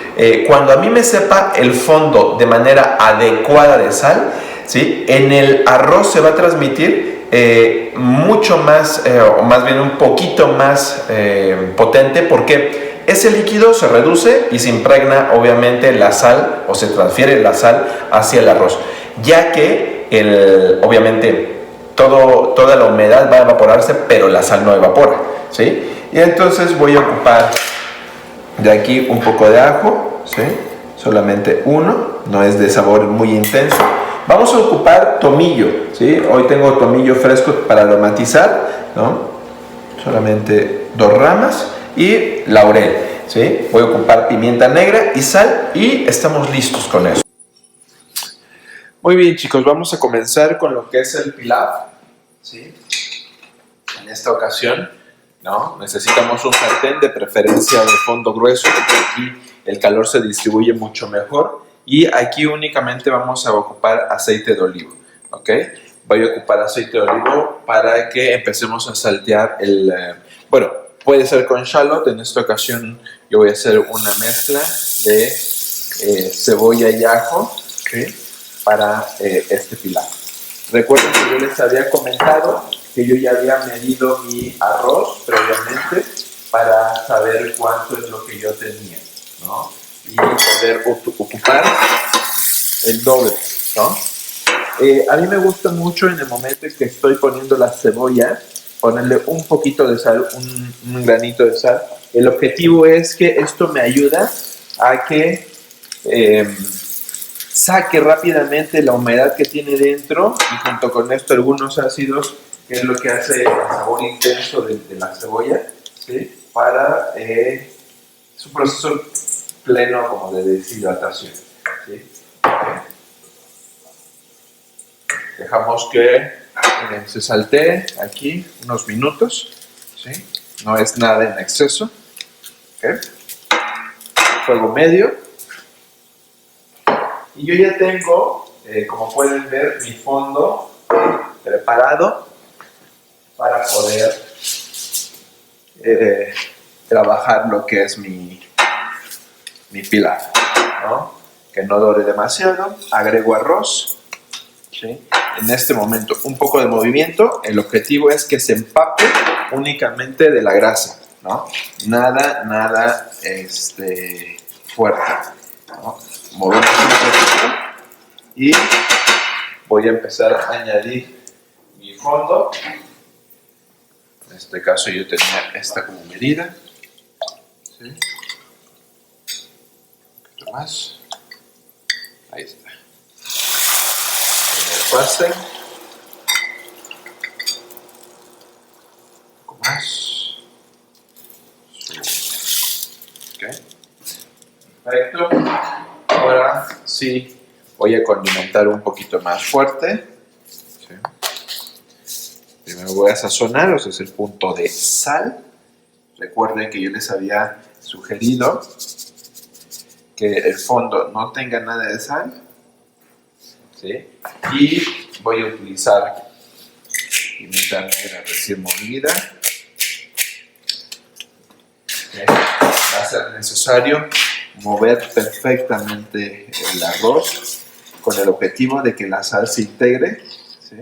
Cuando a mí me sepa el fondo de manera adecuada de sal, ¿sí? En el arroz se va a transmitir mucho más, o más bien un poquito más potente, porque ese líquido se reduce y se impregna obviamente la sal, o se transfiere la sal hacia el arroz, ya que obviamente toda la humedad va a evaporarse, pero la sal no evapora, ¿sí? Y entonces voy a ocupar de aquí un poco de ajo, ¿sí? Solamente uno, no es de sabor muy intenso. Vamos a ocupar tomillo, ¿sí? Hoy tengo tomillo fresco para aromatizar, ¿no? Solamente 2 ramas y laurel, ¿sí? Voy a ocupar pimienta negra y sal y estamos listos con eso. Muy bien, chicos, vamos a comenzar con lo que es el pilaf, ¿sí? En esta ocasión, ¿no? Necesitamos un sartén de preferencia de fondo grueso, porque aquí el calor se distribuye mucho mejor. Y aquí únicamente vamos a ocupar aceite de olivo, ¿ok? Voy a ocupar aceite de olivo para que empecemos a saltear bueno, puede ser con shallot. En esta ocasión yo voy a hacer una mezcla de cebolla y ajo, ¿sí? Para este pilaf. Recuerden que yo les había comentado que yo ya había medido mi arroz previamente para saber cuánto es lo que yo tenía, ¿no? Y poder ocupar el doble, ¿no? A mí me gusta mucho en el momento en que estoy poniendo la cebolla, ponerle un poquito de sal, un granito de sal. El objetivo es que esto me ayuda a que saque rápidamente la humedad que tiene dentro y junto con esto algunos ácidos, que es lo que hace el sabor intenso de la cebolla, ¿sí? Para es un proceso pleno como de deshidratación, ¿sí? Dejamos que se saltee aquí unos minutos, ¿sí? No es nada en exceso, ¿okay? Fuego medio. Y yo ya tengo, como pueden ver, mi fondo preparado para poder trabajar lo que es mi pilaf, ¿no? Que no dore demasiado. Agrego arroz, ¿sí? En este momento un poco de movimiento. El objetivo es que se empape únicamente de la grasa, ¿no? Nada fuerte, ¿no? Movemos un poquito y voy a empezar a añadir mi fondo. En este caso yo tenía esta como medida, ¿sí? Un poquito más. Ahí está. Primer pase. Un poco más. Ok. Perfecto. Ahora sí voy a condimentar un poquito más fuerte. ¿Sí? Primero voy a sazonar, ese es el punto de sal. Recuerden que yo les había sugerido que el fondo no tenga nada de sal, ¿sí? Y voy a utilizar pimienta negra recién molida. ¿Okay? Va a ser necesario mover perfectamente el arroz con el objetivo de que la sal se integre, ¿sí?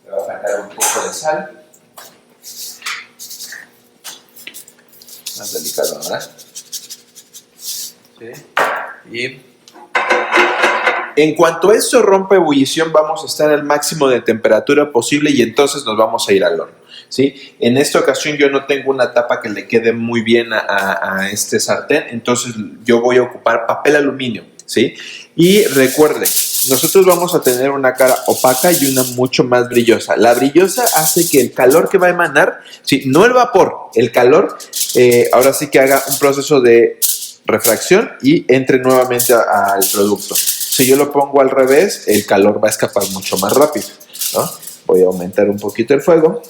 Le va a faltar un poco de sal. Más delicado ahora. ¿Sí? Y en cuanto esto rompa ebullición, vamos a estar al máximo de temperatura posible y entonces nos vamos a ir al horno, ¿sí? En esta ocasión yo no tengo una tapa que le quede muy bien a este sartén, entonces yo voy a ocupar papel aluminio, ¿sí? Y recuerden, nosotros vamos a tener una cara opaca y una mucho más brillosa. La brillosa hace que el calor que va a emanar, ¿sí? No el vapor, el calor, ahora sí que haga un proceso de refracción y entre nuevamente al producto. Si yo lo pongo al revés, el calor va a escapar mucho más rápido, ¿no? Voy a aumentar un poquito el fuego,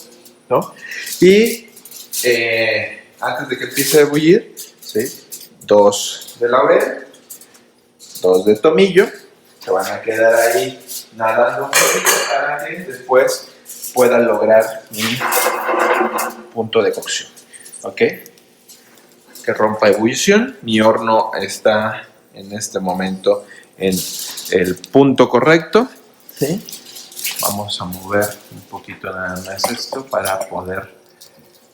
¿no? Y antes de que empiece a ebullir, ¿sí? 2 de laurel, 2 de tomillo, que van a quedar ahí nadando un poquito para que después pueda lograr mi punto de cocción, ¿ok? Que rompa ebullición. Mi horno está en este momento en el punto correcto, ¿sí? Vamos a mover un poquito nada más esto para poder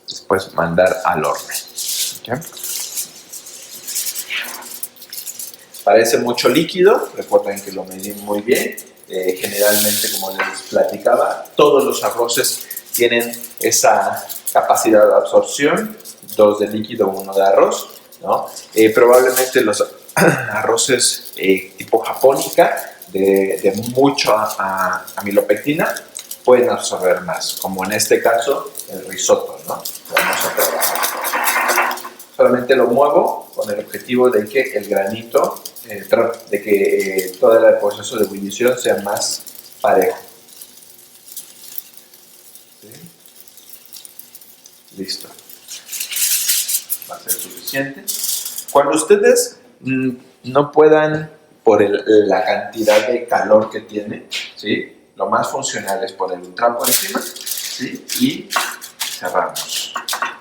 después mandar al horno, ¿okay? parece mucho líquido, recuerden que lo medí muy bien. Generalmente, como les platicaba, todos los arroces tienen esa capacidad de absorción, 2 de líquido, 1 de arroz, ¿no? Probablemente los arroces tipo japónica, de mucho amilopectina, pueden absorber más, como en este caso el risotto, ¿no? Vamos a probar. Solamente lo muevo con el objetivo de que el granito, de que todo el proceso de ebullición sea más parejo. ¿Sí? Listo. Va a ser suficiente. Cuando ustedes no puedan, por la cantidad de calor que tiene, ¿sí? Lo más funcional es poner un trapo encima, ¿sí? Y cerramos.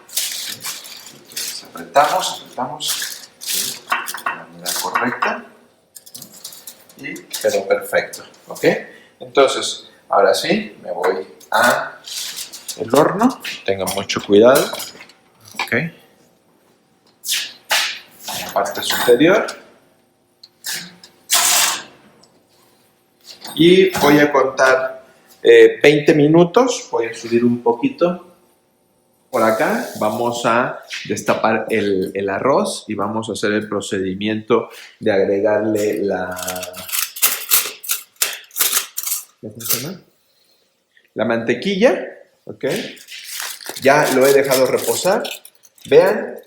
¿Sí? Entonces apretamos, ¿sí? De la manera correcta, y quedó perfecto, ¿ok? Entonces, ahora sí, me voy a el horno. Tengan mucho cuidado, ¿ok? La parte superior. Y voy a contar 20 minutos. Voy a subir un poquito por acá. Vamos a destapar el arroz y vamos a hacer el procedimiento de agregarle la mantequilla, ¿ok? Ya lo he dejado reposar. Vean,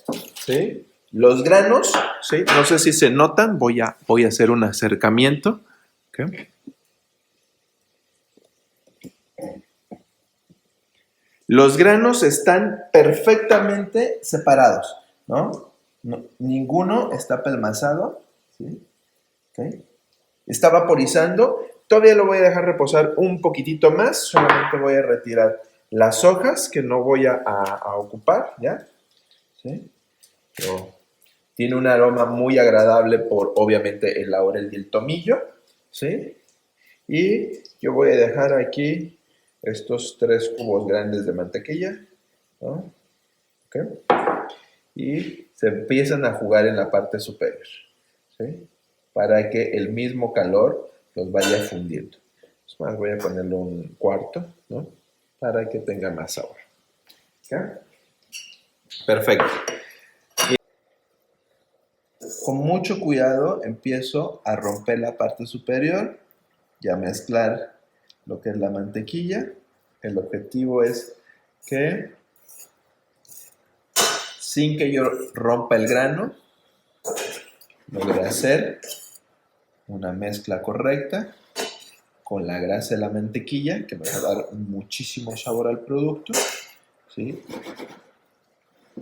¿sí? Los granos, ¿sí? No sé si se notan. Voy a hacer un acercamiento, ¿ok? Los granos están perfectamente separados, ¿no? Ninguno está pelmazado, ¿sí? ¿Okay? Está vaporizando. Todavía lo voy a dejar reposar un poquitito más. Solamente voy a retirar las hojas que no voy a ocupar, ¿ya? ¿Sí? Pero tiene un aroma muy agradable por, obviamente, el laurel y el tomillo, ¿sí? Y yo voy a dejar aquí estos 3 cubos grandes de mantequilla, ¿no? ¿Okay? Y se empiezan a jugar en la parte superior, ¿sí? Para que el mismo calor los vaya fundiendo. Es más, voy a ponerle un cuarto, ¿no? Para que tenga más sabor. ¿Okay? Perfecto. Y con mucho cuidado empiezo a romper la parte superior y a mezclar lo que es la mantequilla. El objetivo es que sin que yo rompa el grano, logre hacer una mezcla correcta con la grasa de la mantequilla, que me va a dar muchísimo sabor al producto, ¿sí?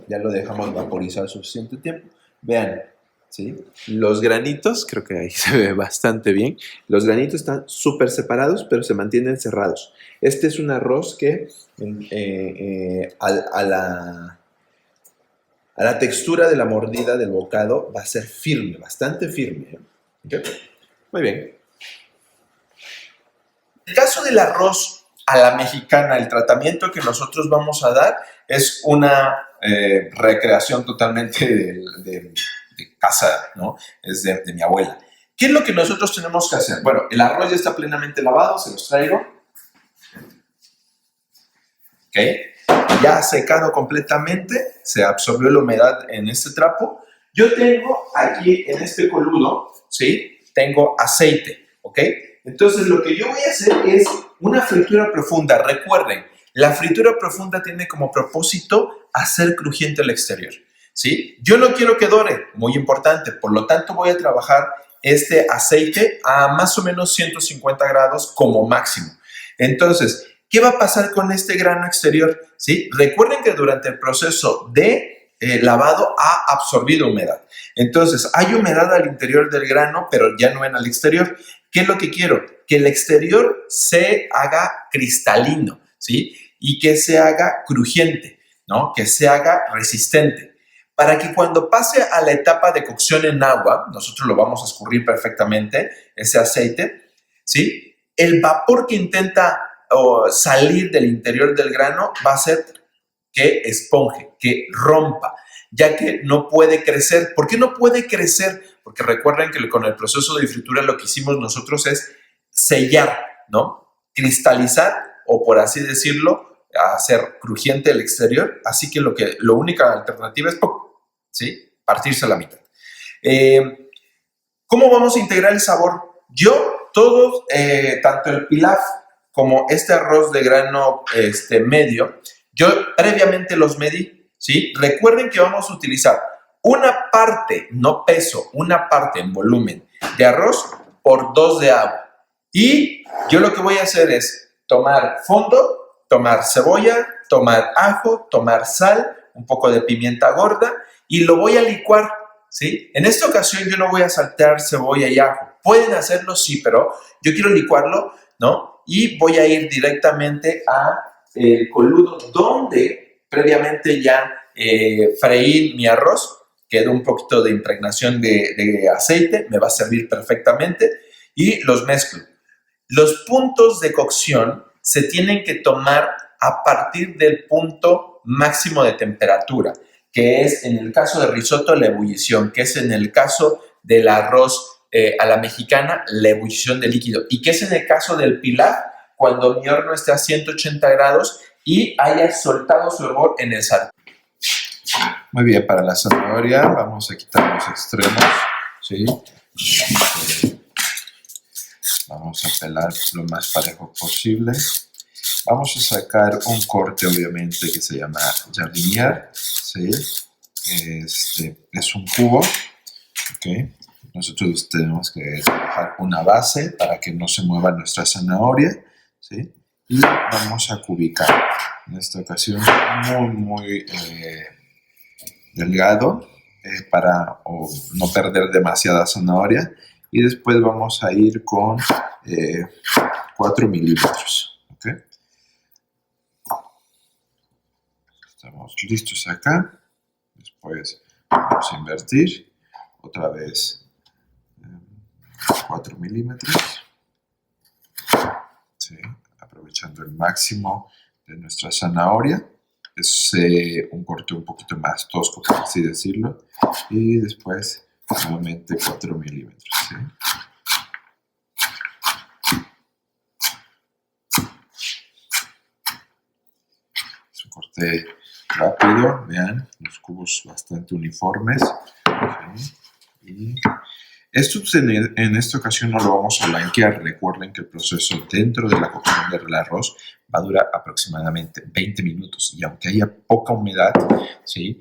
Ya lo dejamos vaporizar suficiente tiempo. Vean, ¿sí? Los granitos, creo que ahí se ve bastante bien. Los granitos están súper separados, pero se mantienen cerrados. Este es un arroz que a la textura de la mordida del bocado va a ser firme, bastante firme. ¿Okay? Muy bien. En el caso del arroz a la mexicana, el tratamiento que nosotros vamos a dar es una recreación totalmente de casa, ¿no? Es de mi abuela. ¿Qué es lo que nosotros tenemos que hacer? Bueno, el arroz ya está plenamente lavado, se los traigo. ¿Ok? Ya secado completamente, se absorbió la humedad en este trapo. Yo tengo aquí en este coludo, ¿sí? Tengo aceite, ¿ok? Entonces lo que yo voy a hacer es una fritura profunda. Recuerden, la fritura profunda tiene como propósito hacer crujiente el exterior, ¿sí? Yo no quiero que dore, muy importante, por lo tanto voy a trabajar este aceite a más o menos 150 grados como máximo. Entonces, ¿qué va a pasar con este grano exterior? ¿Sí? Recuerden que durante el proceso de lavado ha absorbido humedad. Entonces, hay humedad al interior del grano, pero ya no en el exterior. ¿Qué es lo que quiero? Que el exterior se haga cristalino, ¿sí? Y que se haga crujiente, ¿no? Que se haga resistente. Para que cuando pase a la etapa de cocción en agua, nosotros lo vamos a escurrir perfectamente, ese aceite, ¿sí? El vapor que intenta salir del interior del grano va a hacer que esponje, que rompa, ya que no puede crecer. ¿Por qué no puede crecer? porque recuerden que con el proceso de fritura lo que hicimos nosotros es sellar, ¿no? Cristalizar, o por así decirlo, hacer crujiente el exterior, así que la única alternativa es, ¡pum!, ¿sí?, partirse a la mitad. ¿Cómo vamos a integrar el sabor? Yo, todos, tanto el pilaf como este arroz de grano medio, yo previamente los medí, ¿sí? Recuerden que vamos a utilizar una parte, no peso, una parte en volumen de arroz por 2 de agua. Y yo lo que voy a hacer es tomar fondo, tomar cebolla, tomar ajo, tomar sal, un poco de pimienta gorda y lo voy a licuar, ¿sí? En esta ocasión yo no voy a saltear cebolla y ajo. Pueden hacerlo, sí, pero yo quiero licuarlo, ¿no? Y voy a ir directamente a el coludo donde previamente ya freí mi arroz. Quedó un poquito de impregnación de aceite, me va a servir perfectamente y los mezclo. Los puntos de cocción se tienen que tomar a partir del punto máximo de temperatura, que es en el caso de risotto la ebullición, que es en el caso del arroz a la mexicana la ebullición de líquido, y que es en el caso del pilaf cuando mi horno esté a 180 grados y haya soltado su hervor en el sartén. Muy bien, para la zanahoria vamos a quitar los extremos, ¿sí? Vamos a pelar lo más parejo posible. Vamos a sacar un corte, obviamente, que se llama jardinière, ¿sí? Es un cubo, ¿ok? Nosotros tenemos que trabajar una base para que no se mueva nuestra zanahoria, ¿sí? Y vamos a cubicar. En esta ocasión, muy delgado para no perder demasiada zanahoria. Y después vamos a ir con 4 milímetros, ¿ok? Estamos listos acá. Después vamos a invertir. Otra vez 4 milímetros. ¿Sí? Aprovechando el máximo de nuestra zanahoria. Es un corte un poquito más tosco, por así decirlo. Y después nuevamente 4 milímetros. ¿Sí? Es un corte rápido, vean, los cubos bastante uniformes. ¿Sí? Y esto en esta ocasión no lo vamos a blanquear. Recuerden que el proceso dentro de la cocción del arroz va a durar aproximadamente 20 minutos y aunque haya poca humedad, ¿sí?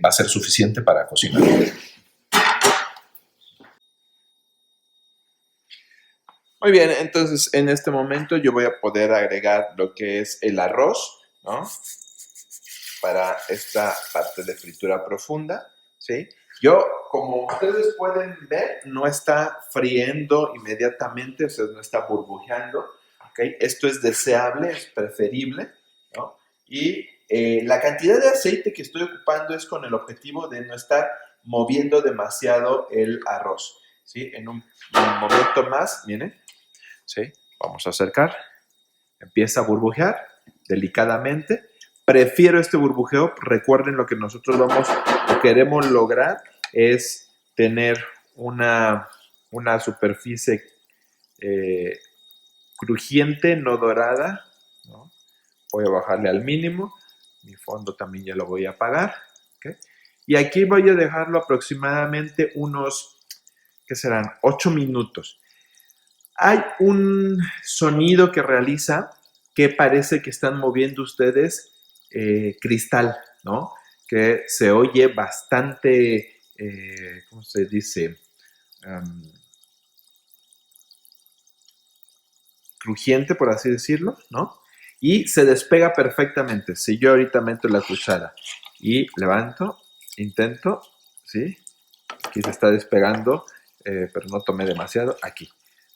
Va a ser suficiente para cocinar. Muy bien, entonces en este momento yo voy a poder agregar lo que es el arroz, ¿no? Para esta parte de fritura profunda, ¿sí? Yo, como ustedes pueden ver, no está friendo inmediatamente, o sea, no está burbujeando, ¿ok? Esto es deseable, es preferible, ¿no? Y la cantidad de aceite que estoy ocupando es con el objetivo de no estar moviendo demasiado el arroz, ¿sí? En un momento más, miren, ¿sí? Vamos a acercar, empieza a burbujear delicadamente. Prefiero este burbujeo. Recuerden lo que nosotros queremos lograr es tener una superficie crujiente, no dorada, ¿no? Voy a bajarle al mínimo. Mi fondo también ya lo voy a apagar, ¿okay? Y aquí voy a dejarlo aproximadamente unos, ¿qué serán? 8 minutos. Hay un sonido que realiza que parece que están moviendo ustedes cristal, ¿no? Que se oye bastante, ¿cómo se dice? Crujiente, por así decirlo, ¿no? Y se despega perfectamente. Si yo ahorita meto la cuchara y levanto, intento, ¿sí? Aquí se está despegando, pero no tomé demasiado. Aquí.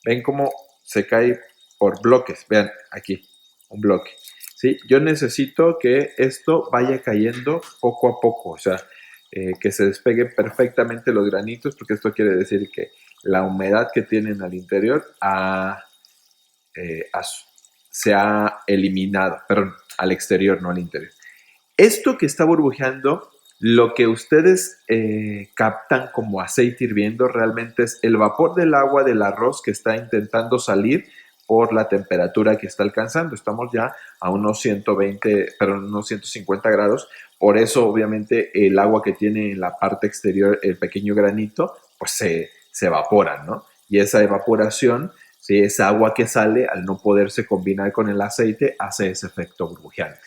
Ven cómo se cae por bloques. Vean, aquí, un bloque. ¿Sí? Yo necesito que esto vaya cayendo poco a poco, o sea, que se despeguen perfectamente los granitos, porque esto quiere decir que la humedad que tienen al interior se ha eliminado, perdón, al exterior, no al interior. Esto que está burbujeando Lo que ustedes captan como aceite hirviendo realmente es el vapor del agua del arroz que está intentando salir por la temperatura que está alcanzando. Estamos ya a unos 150 grados. Por eso, obviamente, el agua que tiene en la parte exterior, el pequeño granito, pues se evapora, ¿no? Y esa evaporación, ¿sí? Esa agua que sale, al no poderse combinar con el aceite, hace ese efecto burbujeante.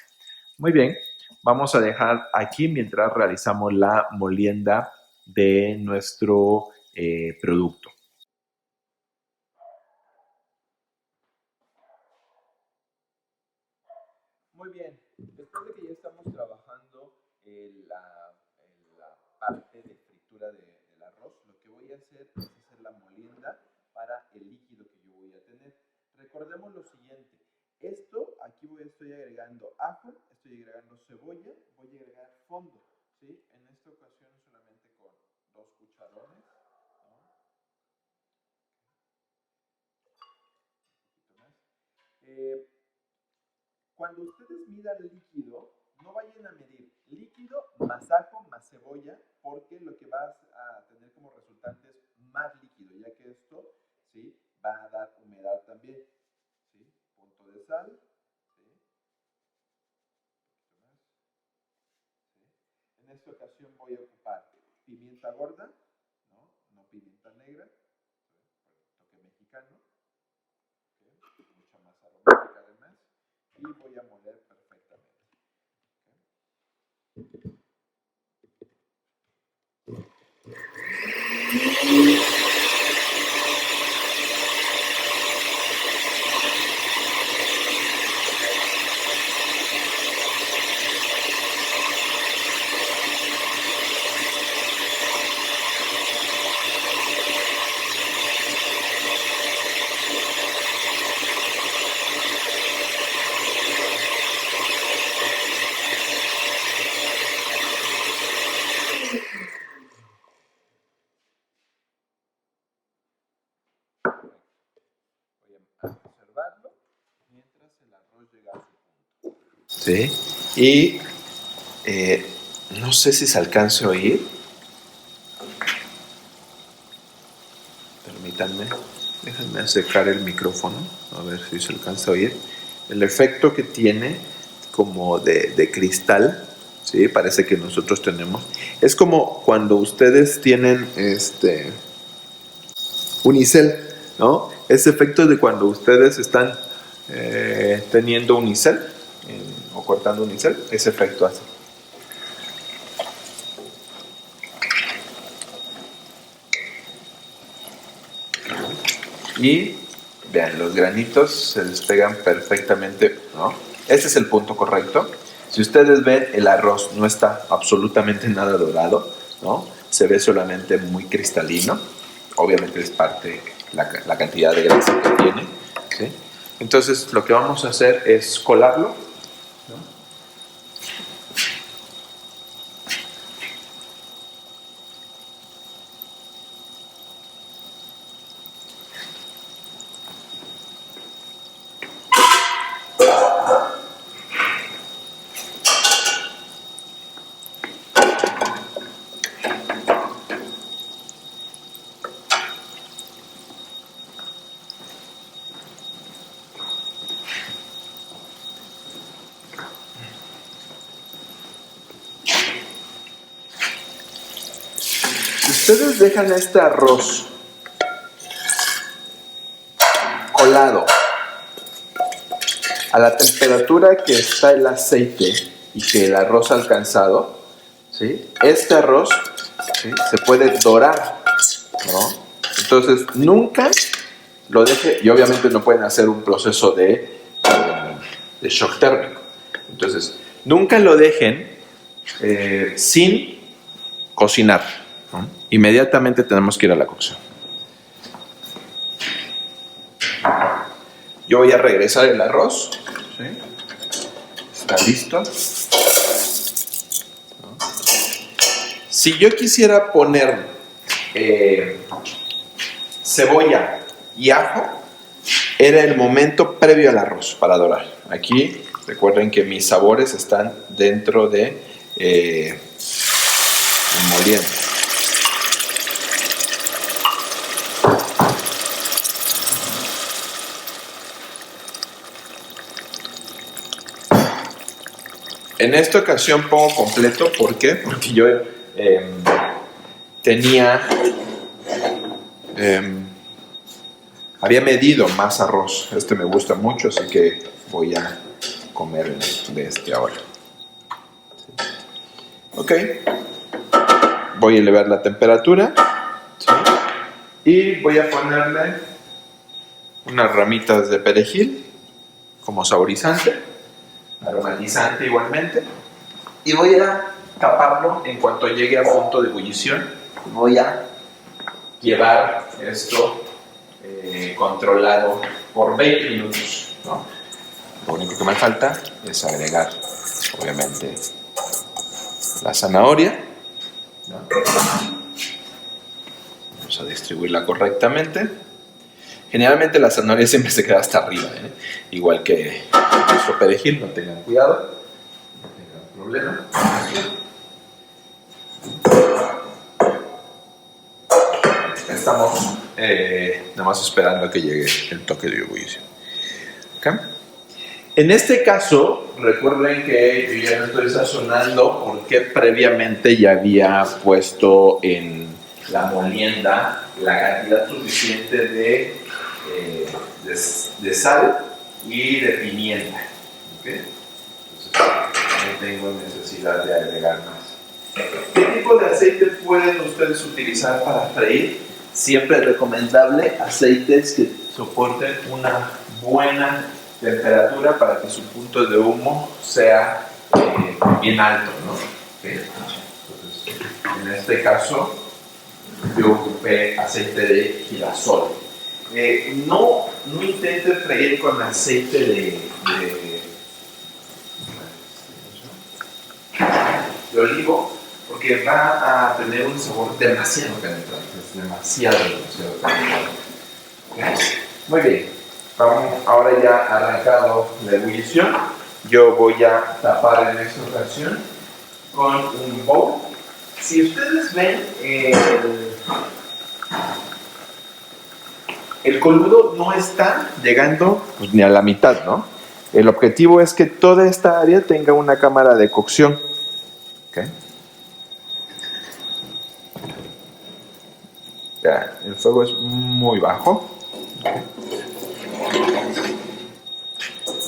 Muy bien, vamos a dejar aquí mientras realizamos la molienda de nuestro producto. Muy bien, después de que ya estamos trabajando en la parte de fritura del arroz, lo que voy a hacer es hacer la molienda para el líquido que yo voy a tener. Recordemos lo siguiente, aquí estoy agregando ajo, estoy agregando cebolla, voy a agregar fondo, ¿sí? En esta ocasión solamente con 2 cucharones, ¿no? Un poquito más. Cuando ustedes midan líquido, no vayan a medir líquido más ajo más cebolla, porque lo que vas a tener como resultante es más líquido, ya que esto, ¿sí?, va a dar humedad también, ¿sí? Punto de sal, ¿sí? Un poquito más, ¿sí? En esta ocasión voy a ocupar pimienta gorda, no pimienta negra, ¿sí?, por el toque mexicano, ¿sí?, mucha más aromática además. Y voy a moler perfectamente. Voy a observarlo mientras el arroz llega a su punto. ¿Sí? Y no sé si se alcance a oír. Permítanme, déjenme acercar el micrófono, a ver si se alcanza a oír. El efecto que tiene como de cristal, ¿sí? Parece que nosotros tenemos. Es como cuando ustedes tienen unicel, ¿no? Ese efecto de cuando ustedes están teniendo unicel o cortando unicel, ese efecto hace. Y vean, los granitos se despegan perfectamente, ¿no? Ese es el punto correcto. Si ustedes ven, el arroz no está absolutamente nada dorado, ¿no? Se ve solamente muy cristalino. Obviamente es parte la cantidad de grasa que tiene, ¿sí? Entonces lo que vamos a hacer es colarlo, ¿no? Ustedes dejan este arroz colado a la temperatura que está el aceite y que el arroz ha alcanzado, ¿sí? Este arroz, ¿sí?, se puede dorar, ¿no? Entonces nunca lo deje, y obviamente no pueden hacer un proceso de shock térmico. Entonces nunca lo dejen sin cocinar, ¿no? Inmediatamente tenemos que ir a la cocción. Yo voy a regresar el arroz, ¿sí? Está listo, ¿no? Si yo quisiera poner cebolla y ajo, era el momento previo al arroz para dorar. Aquí recuerden que mis sabores están dentro de moliendo. En esta ocasión pongo completo, ¿por qué? Porque yo había medido más arroz. Este me gusta mucho, así que voy a comer de este ahora. Ok. Voy a elevar la temperatura. ¿Sí? Y voy a ponerle unas ramitas de perejil como saborizante, aromatizante igualmente. Y voy a taparlo en cuanto llegue a punto de ebullición. Voy a llevar esto controlado por 20 minutos, ¿no? Lo único que me falta es agregar, obviamente, la zanahoria, ¿no? Vamos a distribuirla correctamente. Generalmente la zanahoria siempre se queda hasta arriba, ¿eh? Igual que nuestro perejil, no tengan cuidado, no tengan problema. Estamos nada más esperando a que llegue el toque de ebullición. ¿Okay? En este caso, recuerden que yo ya lo estoy sazonando porque previamente ya había puesto en la molienda la cantidad suficiente de sal y de pimienta. ¿Okay? Entonces, no tengo necesidad de agregar más. ¿Qué tipo de aceite pueden ustedes utilizar para freír? Siempre es recomendable aceites que soporten una buena temperatura para que su punto de humo sea bien alto, ¿no? Okay. Entonces, en este caso, yo ocupé aceite de girasol. No intenten freír con aceite de olivo, porque va a tener un sabor demasiado penetrante, demasiado penetrante. ¿Okay? Muy bien, vamos, ahora ya arrancado la ebullición, yo voy a tapar en esta ocasión con un bowl. Si ustedes ven, el coludo no está llegando pues, ni a la mitad, ¿no? El objetivo es que toda esta área tenga una cámara de cocción. ¿Okay? Ya, el fuego es muy bajo. ¿Okay?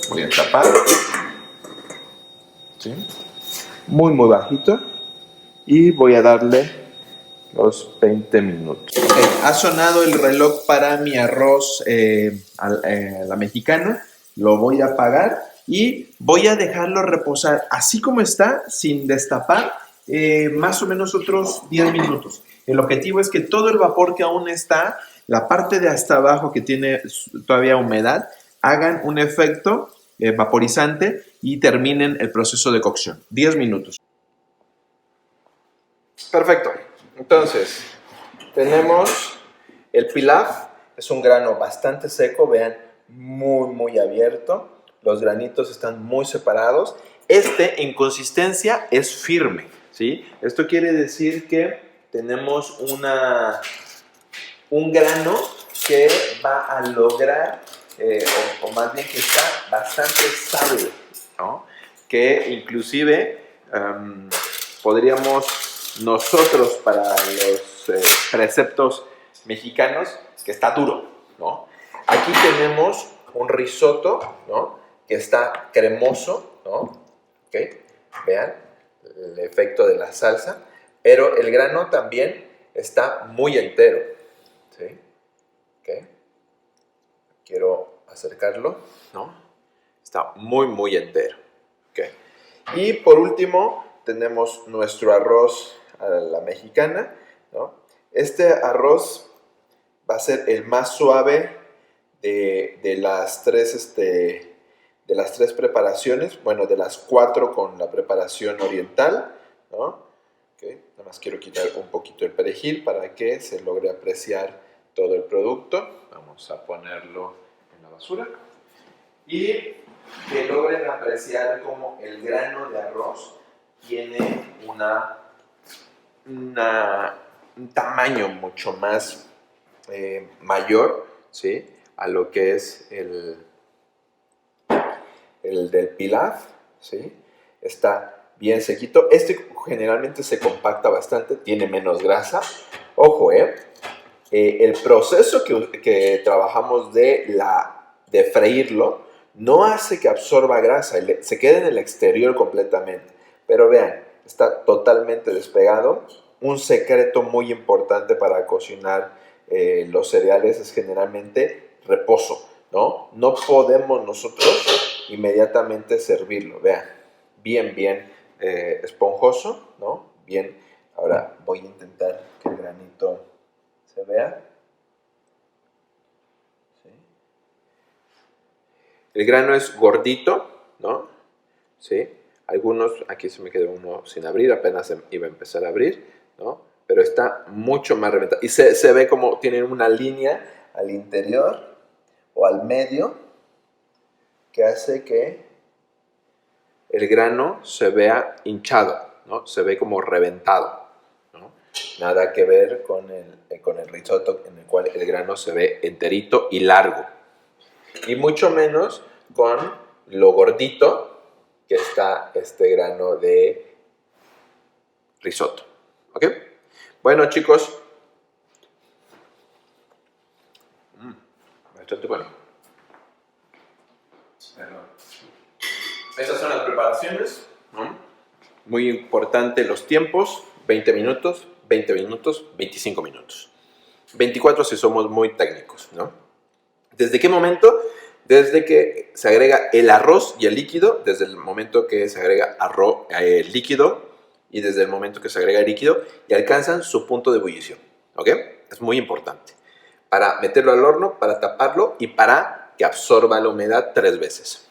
Voy a tapar. ¿Sí? Muy bajito. Y voy a darle los 20 minutos. Okay. Ha sonado el reloj para mi arroz a la mexicana. Lo voy a apagar y voy a dejarlo reposar así como está, sin destapar, más o menos otros 10 minutos. El objetivo es que todo el vapor que aún está, la parte de hasta abajo que tiene todavía humedad, hagan un efecto vaporizante y terminen el proceso de cocción. 10 minutos. Perfecto. Entonces, tenemos el pilaf. Es un grano bastante seco, vean, muy abierto. Los granitos están muy separados. Este, en consistencia, es firme, ¿sí? Esto quiere decir que tenemos un grano que va a lograr, o más bien que está bastante estable, ¿no? Que inclusive podríamos nosotros, para los preceptos mexicanos, que está duro, ¿no? Aquí tenemos un risotto, ¿no? Que está cremoso, ¿no? ¿Okay? Vean el efecto de la salsa, pero el grano también está muy entero, ¿sí? ¿Okay? Quiero acercarlo, ¿no? Está muy entero, ¿okay? Y por último tenemos nuestro arroz a la mexicana, ¿no? Este arroz va a ser el más suave de las tres preparaciones, bueno, de las 4 con la preparación oriental, ¿no? Okay. Nada más quiero quitar un poquito el perejil para que se logre apreciar todo el producto. Vamos a ponerlo en la basura. Y que logren apreciar cómo el grano de arroz tiene una un tamaño mucho más mayor, ¿sí? A lo que es el del pilaf, ¿sí? Está bien sequito. Este generalmente se compacta bastante, tiene menos grasa. Ojo, el proceso que trabajamos de freírlo no hace que absorba grasa, se queda en el exterior completamente. Pero vean, está totalmente despegado. Un secreto muy importante para cocinar los cereales es generalmente reposo, ¿no? No podemos nosotros inmediatamente servirlo. Vean, bien esponjoso, ¿no? Bien. Ahora voy a intentar que el granito se vea. ¿Sí? El grano es gordito, ¿no? ¿Sí? Algunos, aquí se me quedó uno sin abrir, apenas iba a empezar a abrir, ¿no? Pero está mucho más reventado. Y se ve como tienen una línea al interior o al medio que hace que el grano se vea hinchado, ¿no? Se ve como reventado, ¿no? Nada que ver con el risotto en el cual el grano se ve enterito y largo. Y mucho menos con lo gordito que está este grano de risotto. ¿Ok? Bueno, chicos. Bastante bueno. Estas son las preparaciones. Muy importante los tiempos. 20 minutos, 20 minutos, 25 minutos. 24 si somos muy técnicos, ¿no? ¿Desde qué momento? Desde que se agrega el arroz y el líquido, desde el momento que se agrega el líquido y desde el momento que se agrega el líquido y alcanzan su punto de ebullición, ¿ok? Es muy importante para meterlo al horno, para taparlo y para que absorba la humedad 3 veces.